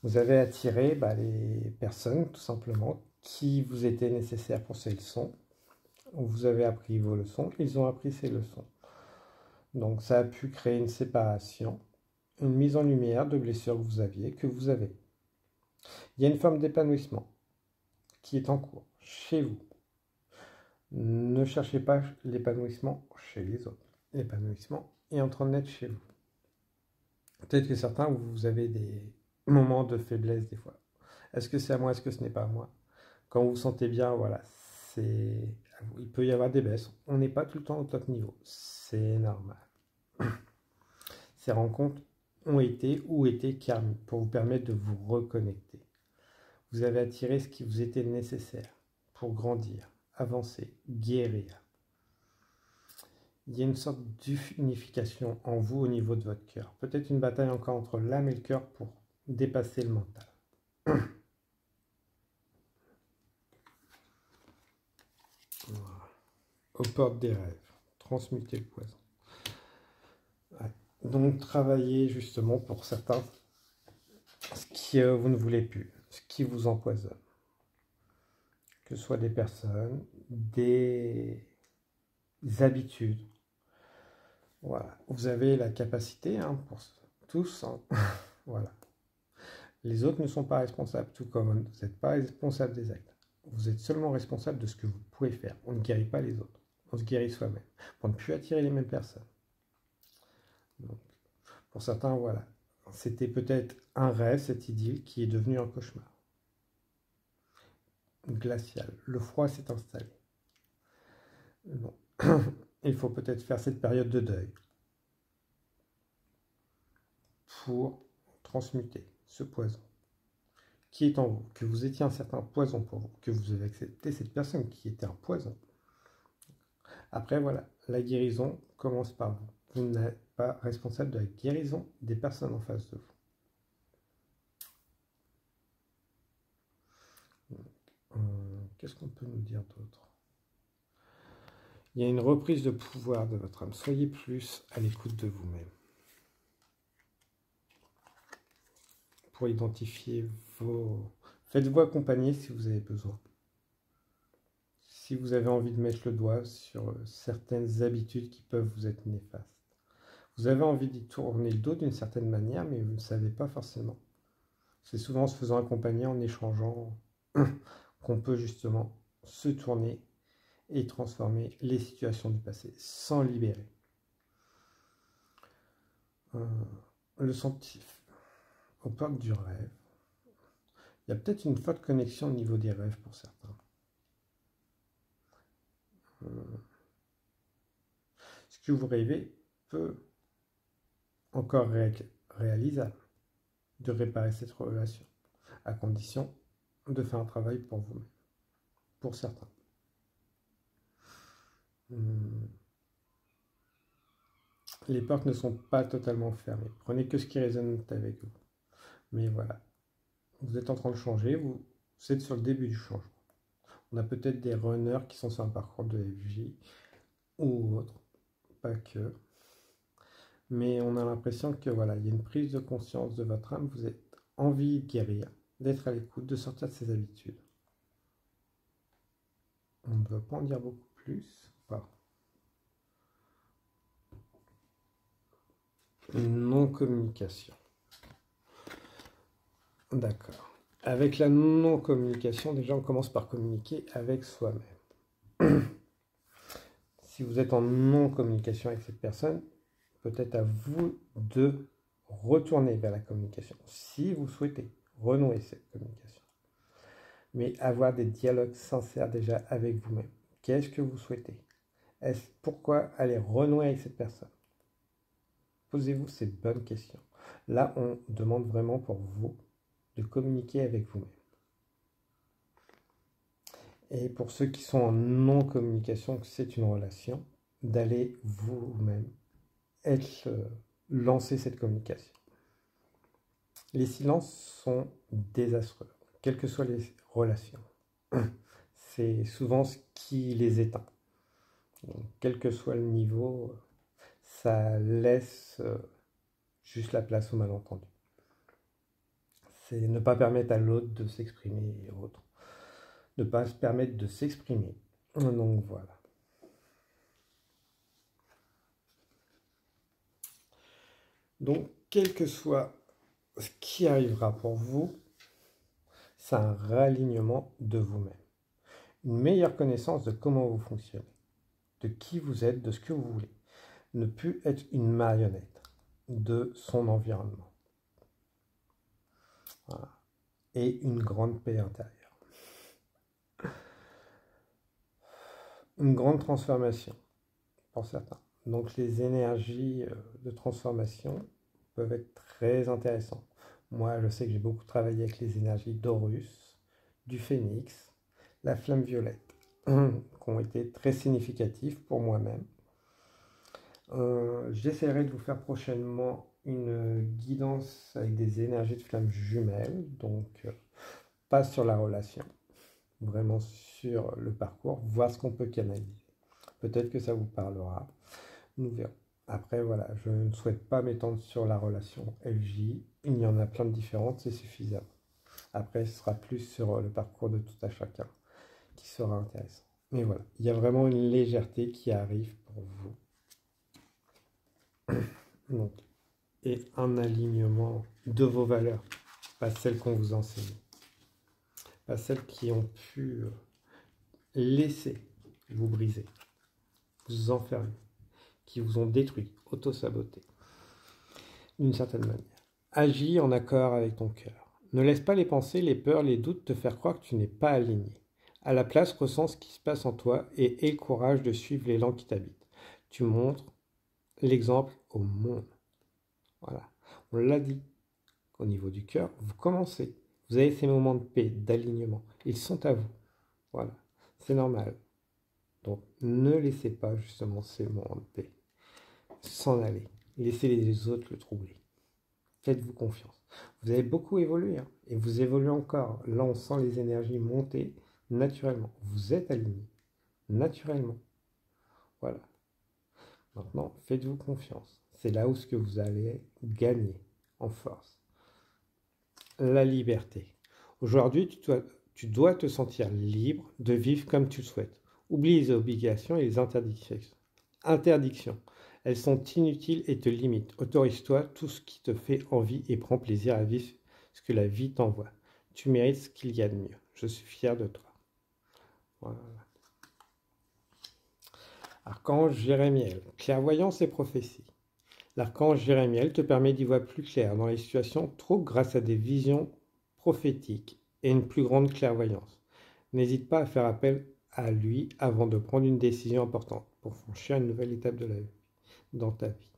Vous avez attiré les personnes, tout simplement, qui vous étaient nécessaires pour ces leçons. Vous avez appris vos leçons, ils ont appris ces leçons. Donc ça a pu créer une séparation, une mise en lumière de blessures que vous avez. Il y a une forme d'épanouissement qui est en cours chez vous. Ne cherchez pas l'épanouissement chez les autres. L'épanouissement est en train de naître chez vous. Peut-être que certains, vous avez des moments de faiblesse des fois. Est-ce que c'est à moi? Est-ce que ce n'est pas à moi? Quand vous vous sentez bien, voilà, il peut y avoir des baisses. On n'est pas tout le temps au top niveau. C'est normal. Ces rencontres ont été ou étaient karmiques pour vous permettre de vous reconnecter. Vous avez attiré ce qui vous était nécessaire pour grandir, avancer, guérir. Il y a une sorte d'unification en vous au niveau de votre cœur. Peut-être une bataille encore entre l'âme et le cœur pour dépasser le mental. Voilà. Aux portes des rêves. Transmuter le poison. Ouais. Donc travaillez justement pour certains ce qui vous ne voulez plus, ce qui vous empoisonne. Que ce soit des personnes, des habitudes. Voilà. Vous avez la capacité, hein, pour tous, hein. Voilà. Les autres ne sont pas responsables, tout comme vous n'êtes pas responsable des actes. Vous êtes seulement responsable de ce que vous pouvez faire. On ne guérit pas les autres. On se guérit soi-même. Pour ne plus attirer les mêmes personnes. Donc, pour certains, voilà. C'était peut-être un rêve, cette idylle, qui est devenu un cauchemar. Glacial. Le froid s'est installé. Non. Il faut peut-être faire cette période de deuil pour transmuter ce poison qui est en vous, que vous étiez un certain poison pour vous, que vous avez accepté cette personne qui était un poison. Après, voilà, la guérison commence par vous. Vous n'êtes pas responsable de la guérison des personnes en face de vous. Qu'est-ce qu'on peut nous dire d'autre? Il y a une reprise de pouvoir de votre âme. Soyez plus à l'écoute de vous-même. Pour identifier vos... Faites-vous accompagner si vous avez besoin. Si vous avez envie de mettre le doigt sur certaines habitudes qui peuvent vous être néfastes. Vous avez envie d'y tourner le dos d'une certaine manière, mais vous ne savez pas forcément. C'est souvent en se faisant accompagner, en échangeant, qu'on peut justement se tourner et transformer les situations du passé, sans libérer. Le sentif, aux portes du rêve. Il y a peut-être une forte connexion au niveau des rêves pour certains. Ce que vous rêvez peut encore être réalisable, de réparer cette relation, à condition de faire un travail pour vous-même, pour certains. Les portes ne sont pas totalement fermées. Prenez que ce qui résonne avec vous. Mais voilà, vous êtes en train de changer, vous êtes sur le début du changement. On a peut-être des runners qui sont sur un parcours de FJ ou autre, pas que. Mais on a l'impression que voilà, il y a une prise de conscience de votre âme, vous avez envie de guérir, d'être à l'écoute, de sortir de ses habitudes. On ne doit pas en dire beaucoup plus, pas. Non-communication. D'accord. Avec la non-communication, déjà on commence par communiquer avec soi-même. Si vous êtes en non-communication avec cette personne, peut-être à vous de retourner vers la communication, si vous souhaitez renouer cette communication. Mais avoir des dialogues sincères déjà avec vous-même. Qu'est-ce que vous souhaitez? Pourquoi aller renouer avec cette personne? Posez-vous ces bonnes questions. Là, on demande vraiment pour vous de communiquer avec vous-même. Et pour ceux qui sont en non-communication, que c'est une relation, d'aller vous-même lancer cette communication. Les silences sont désastreux, quelles que soient les relations. C'est souvent ce qui les éteint. Donc, quel que soit le niveau, ça laisse juste la place au malentendu. C'est ne pas permettre à l'autre de s'exprimer et autres. Ne pas se permettre de s'exprimer. Donc voilà. Donc, quel que soit ce qui arrivera pour vous, c'est un réalignement de vous-même. une meilleure connaissance de comment vous fonctionnez, de qui vous êtes, de ce que vous voulez. Ne plus être une marionnette de son environnement. Voilà. Et une grande paix intérieure. Une grande transformation pour certains. Donc les énergies de transformation peuvent être très intéressantes. Moi, je sais que j'ai beaucoup travaillé avec les énergies d'Horus, du Phénix, la flamme violette, qui ont été très significatives pour moi-même. J'essaierai de vous faire prochainement une guidance avec des énergies de flamme jumelles, donc pas sur la relation, vraiment sur le parcours, voir ce qu'on peut canaliser. Peut-être que ça vous parlera, nous verrons. Après, voilà, je ne souhaite pas m'étendre sur la relation FJ, il y en a plein de différentes, c'est suffisant. Après, ce sera plus sur le parcours de tout à chacun qui sera intéressant. Mais voilà, il y a vraiment une légèreté qui arrive pour vous. Donc, et un alignement de vos valeurs, pas celles qu'on vous enseigne, pas celles qui ont pu laisser vous briser, vous enfermer, qui vous ont détruit, auto-saboté, d'une certaine manière. Agis en accord avec ton cœur. Ne laisse pas les pensées, les peurs, les doutes te faire croire que tu n'es pas aligné. À la place, ressens ce qui se passe en toi et aie le courage de suivre l'élan qui t'habite. Tu montres l'exemple au monde. Voilà, on l'a dit. Au niveau du cœur, vous commencez. Vous avez ces moments de paix, d'alignement. Ils sont à vous. Voilà, c'est normal. Donc, ne laissez pas justement ces moments de paix s'en aller. Laissez les autres le troubler. Faites-vous confiance. Vous avez beaucoup évolué, hein, et vous évoluez encore. Là, on sent les énergies monter naturellement. Vous êtes aligné, naturellement. Voilà. Maintenant, faites-vous confiance. C'est là où ce que vous allez gagner en force. La liberté. Aujourd'hui, tu dois te sentir libre de vivre comme tu le souhaites. Oublie les obligations et les interdictions. Elles sont inutiles et te limitent. Autorise-toi tout ce qui te fait envie et prends plaisir à vivre ce que la vie t'envoie. Tu mérites ce qu'il y a de mieux. Je suis fier de toi. Voilà. Archange Jérémiel, clairvoyance et prophétie. L'archange Jérémiel te permet d'y voir plus clair dans les situations troubles grâce à des visions prophétiques et une plus grande clairvoyance. N'hésite pas à faire appel à lui avant de prendre une décision importante pour franchir une nouvelle étape de la vie, dans ta vie.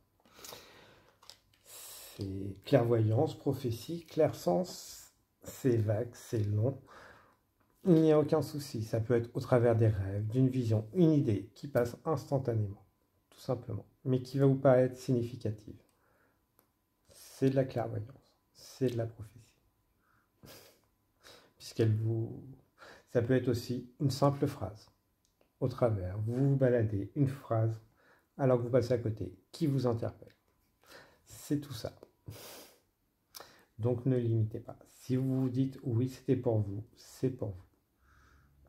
C'est clairvoyance, prophétie, clairsens, c'est vague, c'est long. Il n'y a aucun souci, ça peut être au travers des rêves, d'une vision, une idée qui passe instantanément, tout simplement, mais qui va vous paraître significative. C'est de la clairvoyance, c'est de la prophétie. Ça peut être aussi une simple phrase, au travers, vous vous baladez, une phrase, alors que vous passez à côté, qui vous interpelle. C'est tout ça. Donc ne limitez pas. Si vous vous dites oui, c'était pour vous, c'est pour vous.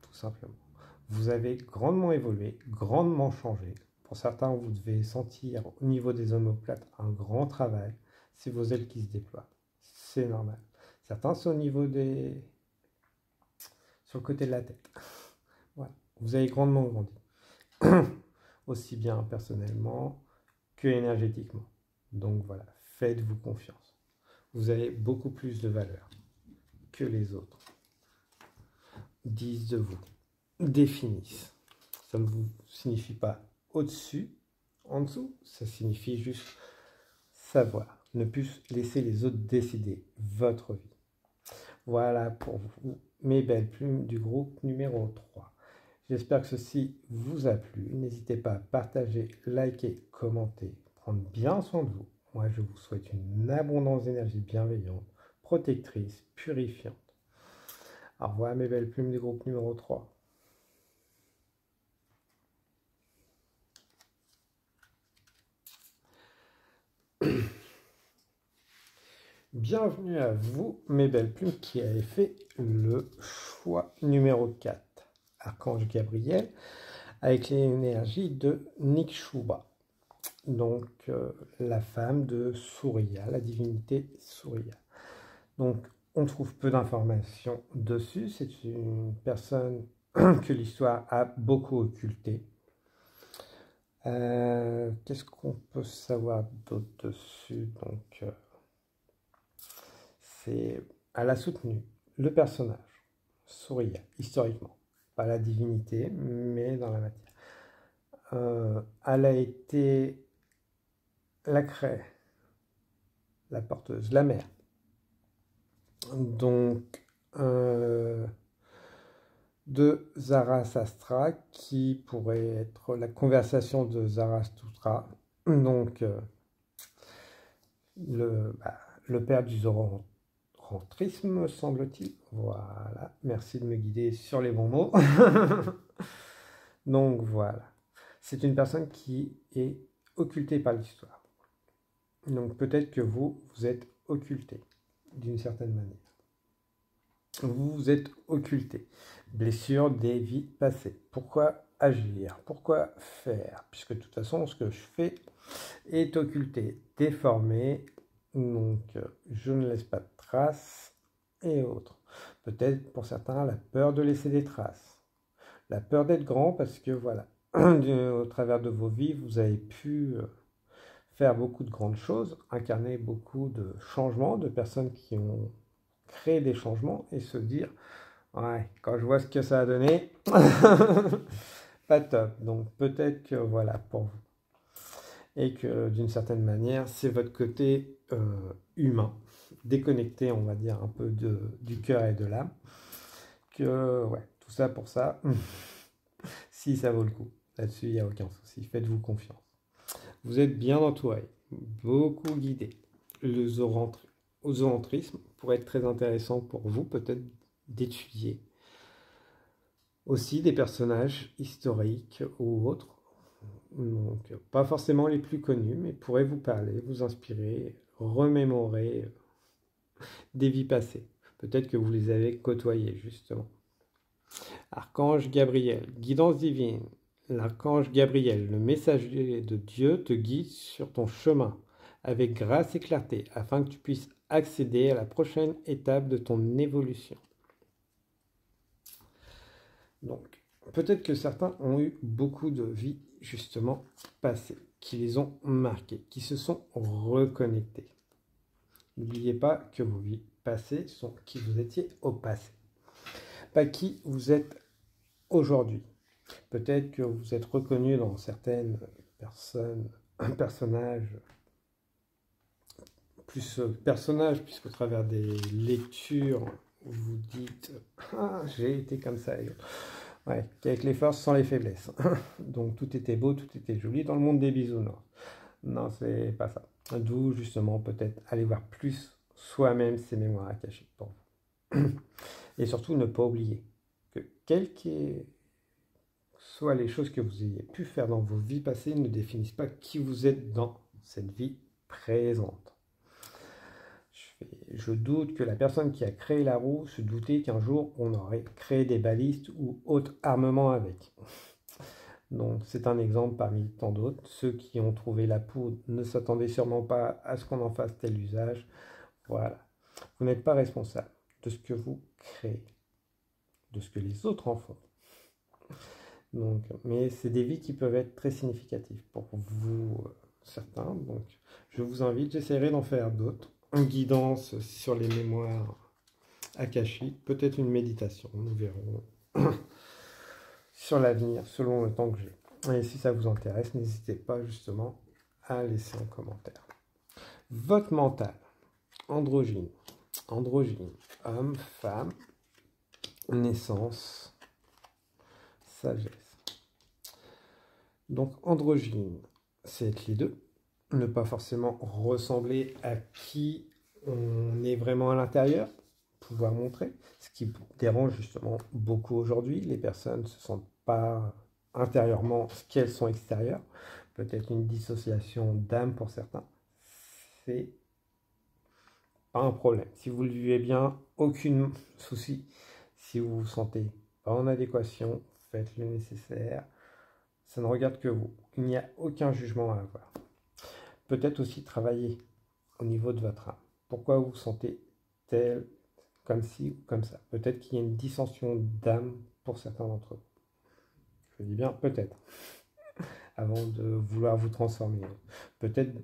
Tout simplement. Vous avez grandement évolué, grandement changé. Pour certains, vous devez sentir au niveau des omoplates un grand travail. C'est vos ailes qui se déploient. C'est normal. Certains, c'est au niveau sur le côté de la tête. Voilà. Vous avez grandement grandi. Aussi bien personnellement que énergétiquement. Donc voilà, faites-vous confiance. Vous avez beaucoup plus de valeur que les autres. Disent de vous, définissent. Ça ne vous signifie pas au-dessus, en dessous, ça signifie juste savoir, ne plus laisser les autres décider votre vie. Voilà pour vous, mes belles plumes du groupe numéro 3. J'espère que ceci vous a plu. N'hésitez pas à partager, liker, commenter, prendre bien soin de vous. Moi, je vous souhaite une abondance d'énergie bienveillante, protectrice, purifiante. Au revoir mes belles plumes du groupe numéro 3. Bienvenue à vous mes belles plumes qui avez fait le choix numéro 4. Archange Gabriel avec l'énergie de Nikshuba. Donc la femme de Surya, la divinité Surya. Donc on trouve peu d'informations dessus. C'est une personne que l'histoire a beaucoup occulté. Qu'est-ce qu'on peut savoir d'autre dessus? Donc, elle a soutenu le personnage, Surya, historiquement. Pas la divinité, mais dans la matière. Elle a été la craie, la porteuse, la mère. Donc, de Zarasastra, qui pourrait être la conversation de Zarathustra. Donc, le père du zoroastrisme, semble-t-il. Voilà, merci de me guider sur les bons mots. Donc, voilà. C'est une personne qui est occultée par l'histoire. Donc, peut-être que vous êtes occulté d'une certaine manière. Vous vous êtes occulté. Blessure des vies passées. Pourquoi agir? Pourquoi faire? Puisque de toute façon, ce que je fais est occulté, déformé. Donc, je ne laisse pas de traces et autres. Peut-être pour certains, la peur de laisser des traces. La peur d'être grand parce que voilà, au travers de vos vies, vous avez pu faire beaucoup de grandes choses, incarner beaucoup de changements, de personnes qui ont créé des changements et se dire ouais, quand je vois ce que ça a donné, pas top. Donc peut-être que voilà pour vous. Et que d'une certaine manière, c'est votre côté humain, déconnecté, on va dire, un peu du cœur et de l'âme. Que ouais, tout ça pour ça, si ça vaut le coup. Là-dessus, il n'y a aucun souci. Faites-vous confiance. Vous êtes bien entouré, beaucoup guidé. Le zoantrisme pourrait être très intéressant pour vous, peut-être d'étudier aussi des personnages historiques ou autres. Donc, pas forcément les plus connus, mais pourraient vous parler, vous inspirer, remémorer des vies passées. Peut-être que vous les avez côtoyées, justement. Archange Gabriel, guidance divine. L'archange Gabriel, le messager de Dieu, te guide sur ton chemin avec grâce et clarté afin que tu puisses accéder à la prochaine étape de ton évolution. Donc, peut-être que certains ont eu beaucoup de vies justement passées, qui les ont marquées, qui se sont reconnectés. N'oubliez pas que vos vies passées sont qui vous étiez au passé, pas qui vous êtes aujourd'hui. Peut-être que vous êtes reconnu dans certaines personnes, un personnage, plus personnage, puisqu'au travers des lectures, vous dites ah, j'ai été comme ça. Ouais, avec les forces sans les faiblesses. Donc tout était beau, tout était joli dans le monde des bisounours. Non, c'est pas ça. D'où justement peut-être aller voir plus soi-même ses mémoires akashiques pour vous. Et surtout ne pas oublier que quelles que soient les choses que vous ayez pu faire dans vos vies passées ne définissent pas qui vous êtes dans cette vie présente. Je doute que la personne qui a créé la roue se doutait qu'un jour on aurait créé des balistes ou autres armements avec. Donc c'est un exemple parmi tant d'autres. Ceux qui ont trouvé la poudre ne s'attendaient sûrement pas à ce qu'on en fasse tel usage. Voilà. Vous n'êtes pas responsable de ce que vous créez, de ce que les autres en font. Donc, mais c'est des vies qui peuvent être très significatives pour vous, certains. Donc je vous invite, j'essaierai d'en faire d'autres. Une guidance sur les mémoires akashiques, peut-être une méditation, nous verrons sur l'avenir selon le temps que j'ai. Et si ça vous intéresse, n'hésitez pas justement à laisser un commentaire. Votre mental, androgyne, homme, femme, naissance, sagesse. Donc androgyne, c'est être les deux. Ne pas forcément ressembler à qui on est vraiment à l'intérieur, pouvoir montrer. Ce qui dérange justement beaucoup aujourd'hui, les personnes ne se sentent pas intérieurement ce qu'elles sont extérieures. Peut-être une dissociation d'âme pour certains. C'est pas un problème. Si vous le vivez bien, aucun souci. Si vous vous sentez pas en adéquation, faites le nécessaire. Ça ne regarde que vous. Il n'y a aucun jugement à avoir. Peut-être aussi travailler au niveau de votre âme. Pourquoi vous vous sentez tel, comme ci ou comme ça. Peut-être qu'il y a une dissension d'âme pour certains d'entre vous. Je dis bien peut-être, avant de vouloir vous transformer. Peut-être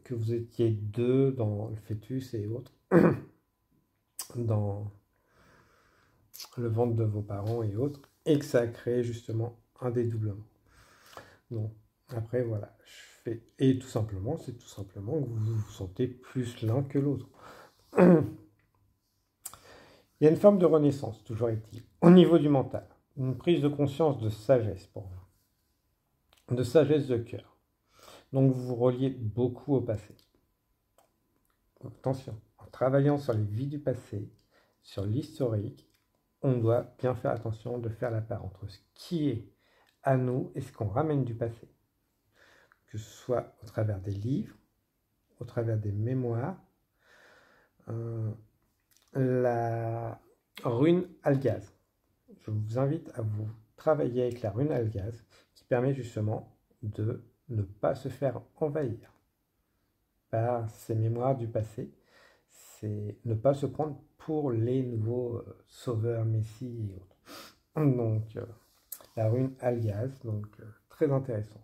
que vous étiez deux dans le fœtus et autres, dans le ventre de vos parents et autres, et que ça a créé justement un dédoublement. Donc, après, voilà, et tout simplement, c'est tout simplement que vous vous sentez plus l'un que l'autre. Il y a une forme de renaissance, toujours est-il, au niveau du mental. Une prise de conscience de sagesse pour vous, de sagesse de cœur. Donc vous vous reliez beaucoup au passé. Attention, en travaillant sur les vies du passé, sur l'historique, on doit bien faire attention de faire la part entre ce qui est à nous et ce qu'on ramène du passé. Que ce soit au travers des livres, au travers des mémoires, la rune Algaz. Je vous invite à vous travailler avec la rune Algaz qui permet justement de ne pas se faire envahir par ces mémoires du passé. C'est ne pas se prendre pour les nouveaux sauveurs, messies et autres. Donc, la rune Algaz, donc très intéressante.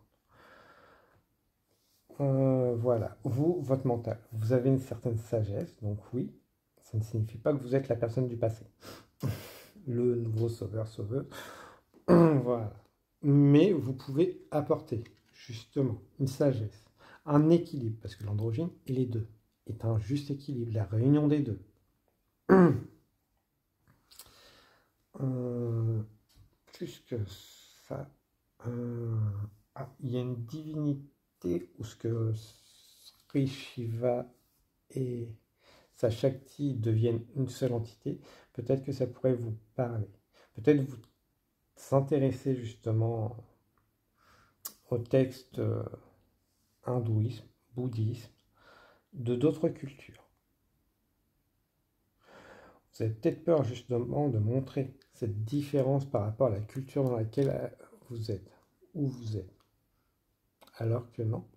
Voilà, vous, votre mental, vous avez une certaine sagesse, donc oui, ça ne signifie pas que vous êtes la personne du passé, le nouveau sauveur, sauveuse, voilà. Mais vous pouvez apporter justement une sagesse, un équilibre, parce que l'androgyne et les deux est un juste équilibre, la réunion des deux. Plus que ça, il y a une divinité où ce que Sri Shiva et sa Shakti deviennent une seule entité, peut-être que ça pourrait vous parler. Peut-être vous s'intéresser justement au texte hindouisme, bouddhisme, de d'autres cultures. Vous avez peut-être peur justement de montrer cette différence par rapport à la culture dans laquelle vous êtes, où vous êtes. Alors que non.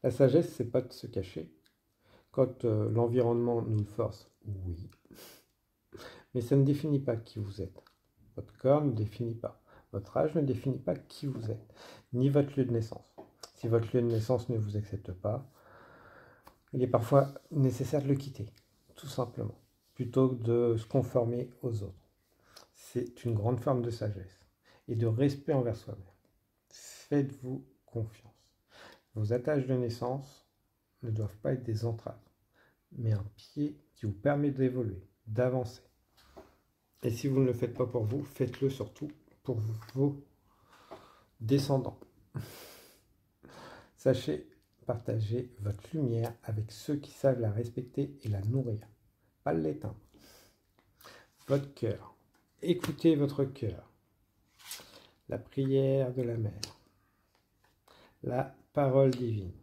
La sagesse, c'est pas de se cacher. Quand l'environnement nous le force, oui. Mais ça ne définit pas qui vous êtes. Votre corps ne définit pas. Votre âge ne définit pas qui vous êtes, ni votre lieu de naissance. Si votre lieu de naissance ne vous accepte pas, il est parfois nécessaire de le quitter, tout simplement, plutôt que de se conformer aux autres. C'est une grande forme de sagesse et de respect envers soi-même. Faites-vous confiance. Vos attaches de naissance ne doivent pas être des entraves, mais un pied qui vous permet d'évoluer, d'avancer. Et si vous ne le faites pas pour vous, faites-le surtout pour vos descendants. Sachez partager votre lumière avec ceux qui savent la respecter et la nourrir, pas l'éteindre. Votre cœur. Écoutez votre cœur. La prière de la mère. La parole divine.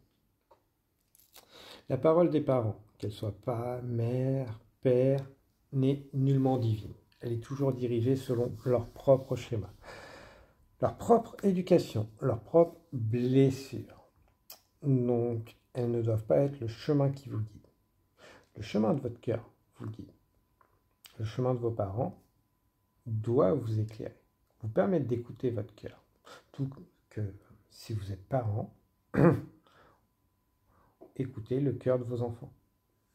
La parole des parents, qu'elle soit pas mère, père, n'est nullement divine. Elle est toujours dirigée selon leur propre schéma, leur propre éducation, leur propre blessure. Donc, elles ne doivent pas être le chemin qui vous guide. Le chemin de votre cœur vous guide. Le chemin de vos parents doit vous éclairer, vous permettre d'écouter votre cœur. Tout que si vous êtes parent, écoutez le cœur de vos enfants,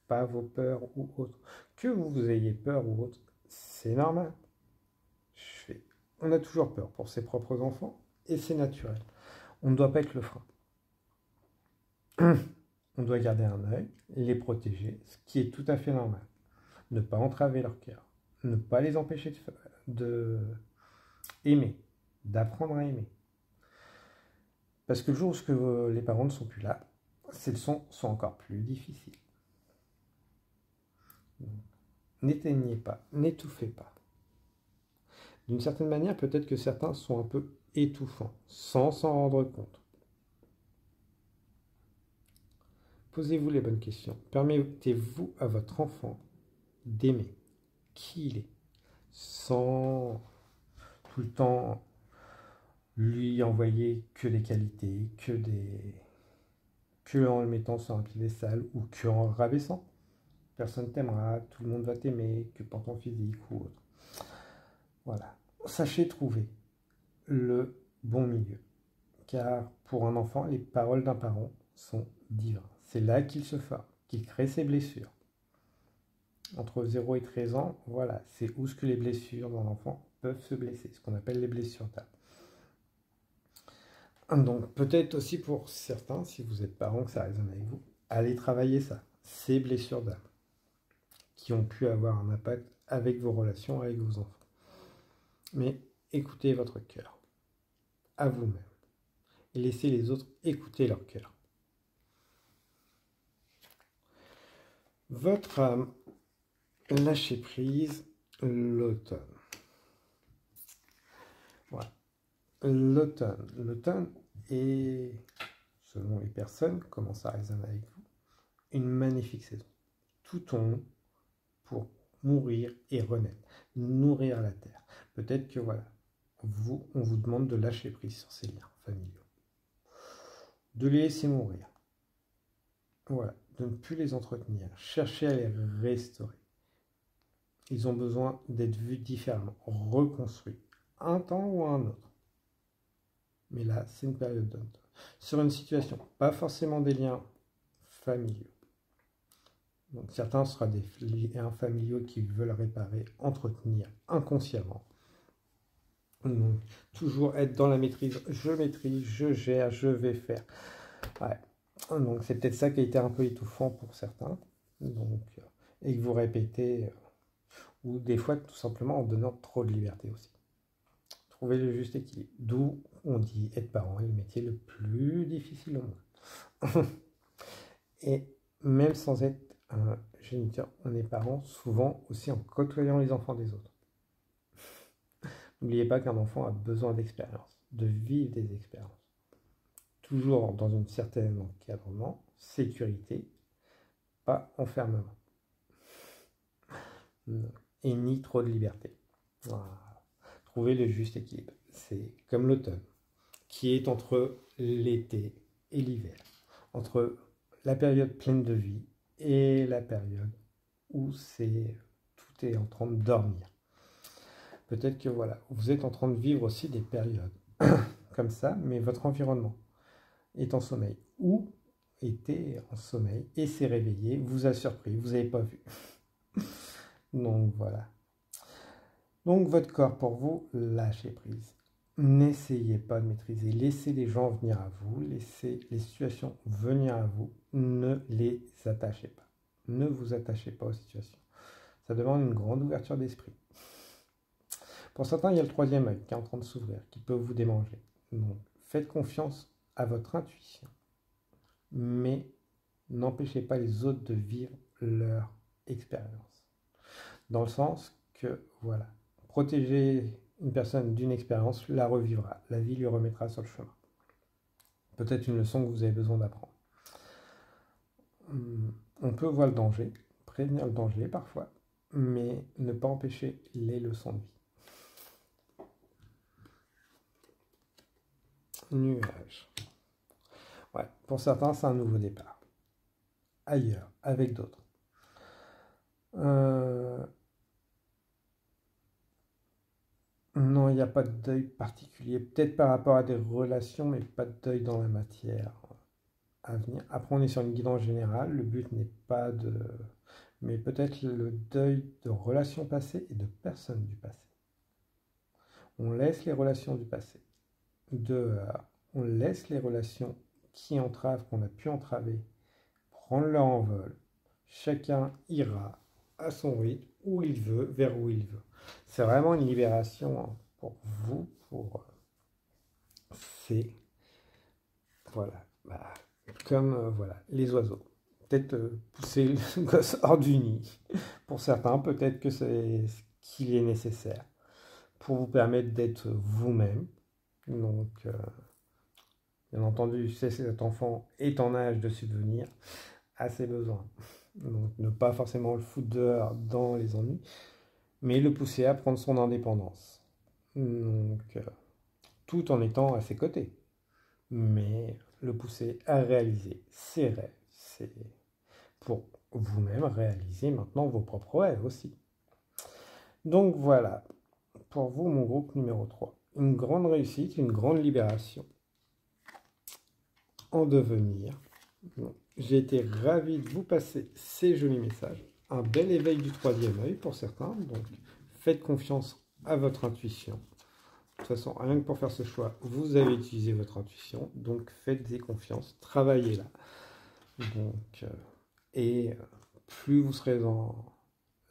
pas vos peurs ou autres. Que vous ayez peur ou autre, c'est normal. On a toujours peur pour ses propres enfants et c'est naturel. On ne doit pas être le frein. On doit garder un œil, les protéger, ce qui est tout à fait normal. Ne pas entraver leur cœur, ne pas les empêcher de aimer, d'apprendre à aimer. Parce que le jour où les parents ne sont plus là, ces leçons sont encore plus difficiles. N'éteignez pas, n'étouffez pas. D'une certaine manière, peut-être que certains sont un peu étouffants, sans s'en rendre compte. Posez-vous les bonnes questions. Permettez-vous à votre enfant d'aimer qui il est, sans tout le temps lui envoyer que des qualités, que en le mettant sur un piédestal ou que en le rabaissant. Personne t'aimera, tout le monde va t'aimer, que par ton physique ou autre. Voilà. sachez trouver le bon milieu. Car pour un enfant, les paroles d'un parent sont divines. C'est là qu'il se forme, qu'il crée ses blessures. Entre 0 et 13 ans, voilà, c'est où ce que les blessures dans l'enfant peuvent se blesser, ce qu'on appelle les blessures d'âme. Donc peut-être aussi pour certains, si vous êtes parents, que ça résonne avec vous, allez travailler ça, ces blessures d'âme, qui ont pu avoir un impact avec vos relations, avec vos enfants. Mais écoutez votre cœur, à vous-même, et laissez les autres écouter leur cœur. Votre âme, lâchez prise, l'automne. Voilà. L'automne est, selon les personnes, comment ça résonne avec vous, une magnifique saison. Tout tombe pour mourir et renaître, nourrir la terre. Peut-être que voilà, on vous demande de lâcher prise sur ces liens familiaux, de les laisser mourir. Voilà, de ne plus les entretenir, chercher à les restaurer. Ils ont besoin d'être vus différemment, reconstruits, un temps ou un autre. Mais là, c'est une période d'automne. Sur une situation, pas forcément des liens familiaux. Donc certains seront des liens familiaux qui veulent réparer, entretenir inconsciemment. Donc, toujours être dans la maîtrise, je gère, je vais faire. Ouais. Donc c'est peut-être ça qui a été un peu étouffant pour certains. Donc, et que vous répétez, ou des fois tout simplement en donnant trop de liberté aussi. Trouver le juste équilibre. D'où on dit être parent est le métier le plus difficile au monde. Et même sans être un géniteur, on est parent souvent aussi en côtoyant les enfants des autres. N'oubliez pas qu'un enfant a besoin d'expérience, de vivre des expériences. Toujours dans une certaine encadrement, sécurité, pas enfermement. Et ni trop de liberté. Voilà. Trouver le juste équilibre. C'est comme l'automne, qui est entre l'été et l'hiver, entre la période pleine de vie et la période où tout est en train de dormir. Peut-être que voilà, vous êtes en train de vivre aussi des périodes comme ça, mais votre environnement est en sommeil ou était en sommeil et s'est réveillé, vous a surpris, vous n'avez pas vu. Donc voilà. Donc votre corps pour vous, lâchez prise. N'essayez pas de maîtriser, laissez les gens venir à vous, laissez les situations venir à vous, ne les attachez pas. Ne vous attachez pas aux situations. Ça demande une grande ouverture d'esprit. Pour certains, il y a le troisième œil qui est en train de s'ouvrir, qui peut vous démanger. Donc faites confiance à votre intuition, mais n'empêchez pas les autres de vivre leur expérience. Dans le sens que, voilà, protéger une personne d'une expérience la revivra, la vie lui remettra sur le chemin. Peut-être une leçon que vous avez besoin d'apprendre. On peut voir le danger, prévenir le danger parfois, mais ne pas empêcher les leçons de vie. Nuage. Ouais, pour certains, c'est un nouveau départ. Ailleurs, avec d'autres. Non, il n'y a pas de deuil particulier. Peut-être par rapport à des relations, mais pas de deuil dans la matière à venir. Après, on est sur une guidance générale. Le but n'est pas de... Mais peut-être le deuil de relations passées et de personnes du passé. On laisse les relations du passé dehors. On laisse les relations qui entravent, qu'on a pu entraver, prendre leur envol. Chacun ira à son rythme, où il veut, vers où il veut. C'est vraiment une libération pour vous, c'est, voilà, comme voilà, les oiseaux. Peut-être pousser le gosse hors du nid. Pour certains, peut-être que c'est ce qu'il est nécessaire pour vous permettre d'être vous-même. Donc, bien entendu, cet enfant est en âge de subvenir à ses besoins. Donc, ne pas forcément le foutre dehors dans les ennuis, mais le pousser à prendre son indépendance. Donc, tout en étant à ses côtés. Mais le pousser à réaliser ses rêves. C'est pour vous-même réaliser maintenant vos propres rêves aussi. Donc voilà, pour vous, mon groupe numéro 3. Une grande réussite, une grande libération en devenir. J'ai été ravi de vous passer ces jolis messages. Un bel éveil du troisième œil pour certains. Donc, faites confiance à votre intuition. De toute façon, rien que pour faire ce choix, vous avez utilisé votre intuition. Donc, faites-y confiance. Travaillez-la. Donc, plus vous serez dans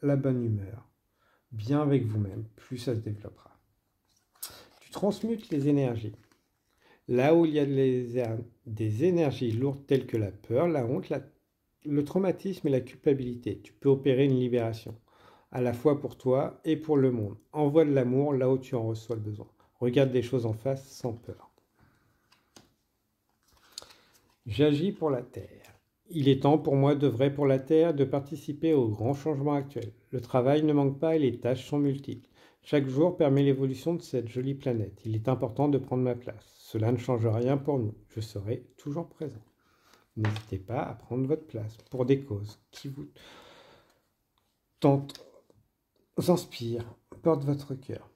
la bonne humeur, bien avec vous-même, plus ça se développera. Tu transmutes les énergies. Là où il y a des énergies lourdes telles que la peur, la honte, le traumatisme et la culpabilité, tu peux opérer une libération, à la fois pour toi et pour le monde. Envoie de l'amour là où tu en reçois le besoin. Regarde les choses en face sans peur. J'agis pour la Terre. Il est temps pour moi d'œuvrer pour la Terre, de participer aux grands changements actuels. Le travail ne manque pas et les tâches sont multiples. Chaque jour permet l'évolution de cette jolie planète. Il est important de prendre ma place. Cela ne change rien pour nous. Je serai toujours présent. N'hésitez pas à prendre votre place pour des causes qui vous tentent, inspirent, portent votre cœur.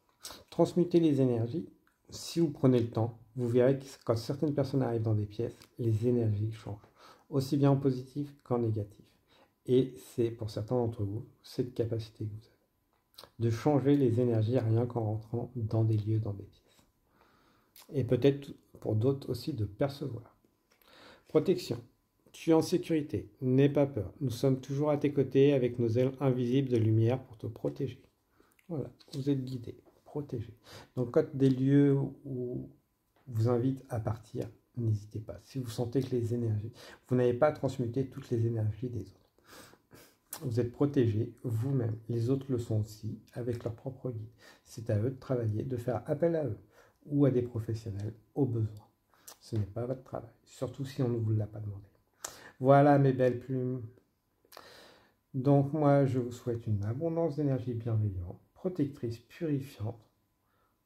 Transmutez les énergies. Si vous prenez le temps, vous verrez que quand certaines personnes arrivent dans des pièces, les énergies changent, aussi bien en positif qu'en négatif. Et c'est pour certains d'entre vous, cette capacité que vous avez, de changer les énergies rien qu'en rentrant dans des lieux, dans des pièces. Et peut-être pour d'autres aussi de percevoir. Protection. Tu es en sécurité, n'aie pas peur. Nous sommes toujours à tes côtés avec nos ailes invisibles de lumière pour te protéger. Voilà, vous êtes guidé, protégé. Donc quand des lieux où vous invitent à partir, n'hésitez pas. Si vous sentez que les énergies, vous n'avez pas transmuté toutes les énergies des autres. Vous êtes protégé vous-même. Les autres le sont aussi avec leur propre guide. C'est à eux de travailler, de faire appel à eux ou à des professionnels au besoin. Ce n'est pas votre travail, surtout si on ne vous l'a pas demandé. Voilà mes belles plumes. Donc moi, je vous souhaite une abondance d'énergie bienveillante, protectrice, purifiante.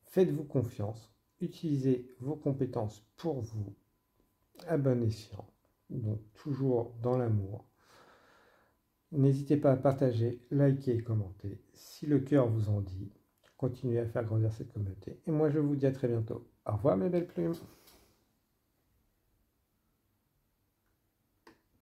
Faites-vous confiance. Utilisez vos compétences pour vous, à bon escient. Donc toujours dans l'amour. N'hésitez pas à partager, liker et commenter. Si le cœur vous en dit, continuez à faire grandir cette communauté. Et moi, je vous dis à très bientôt. Au revoir mes belles plumes.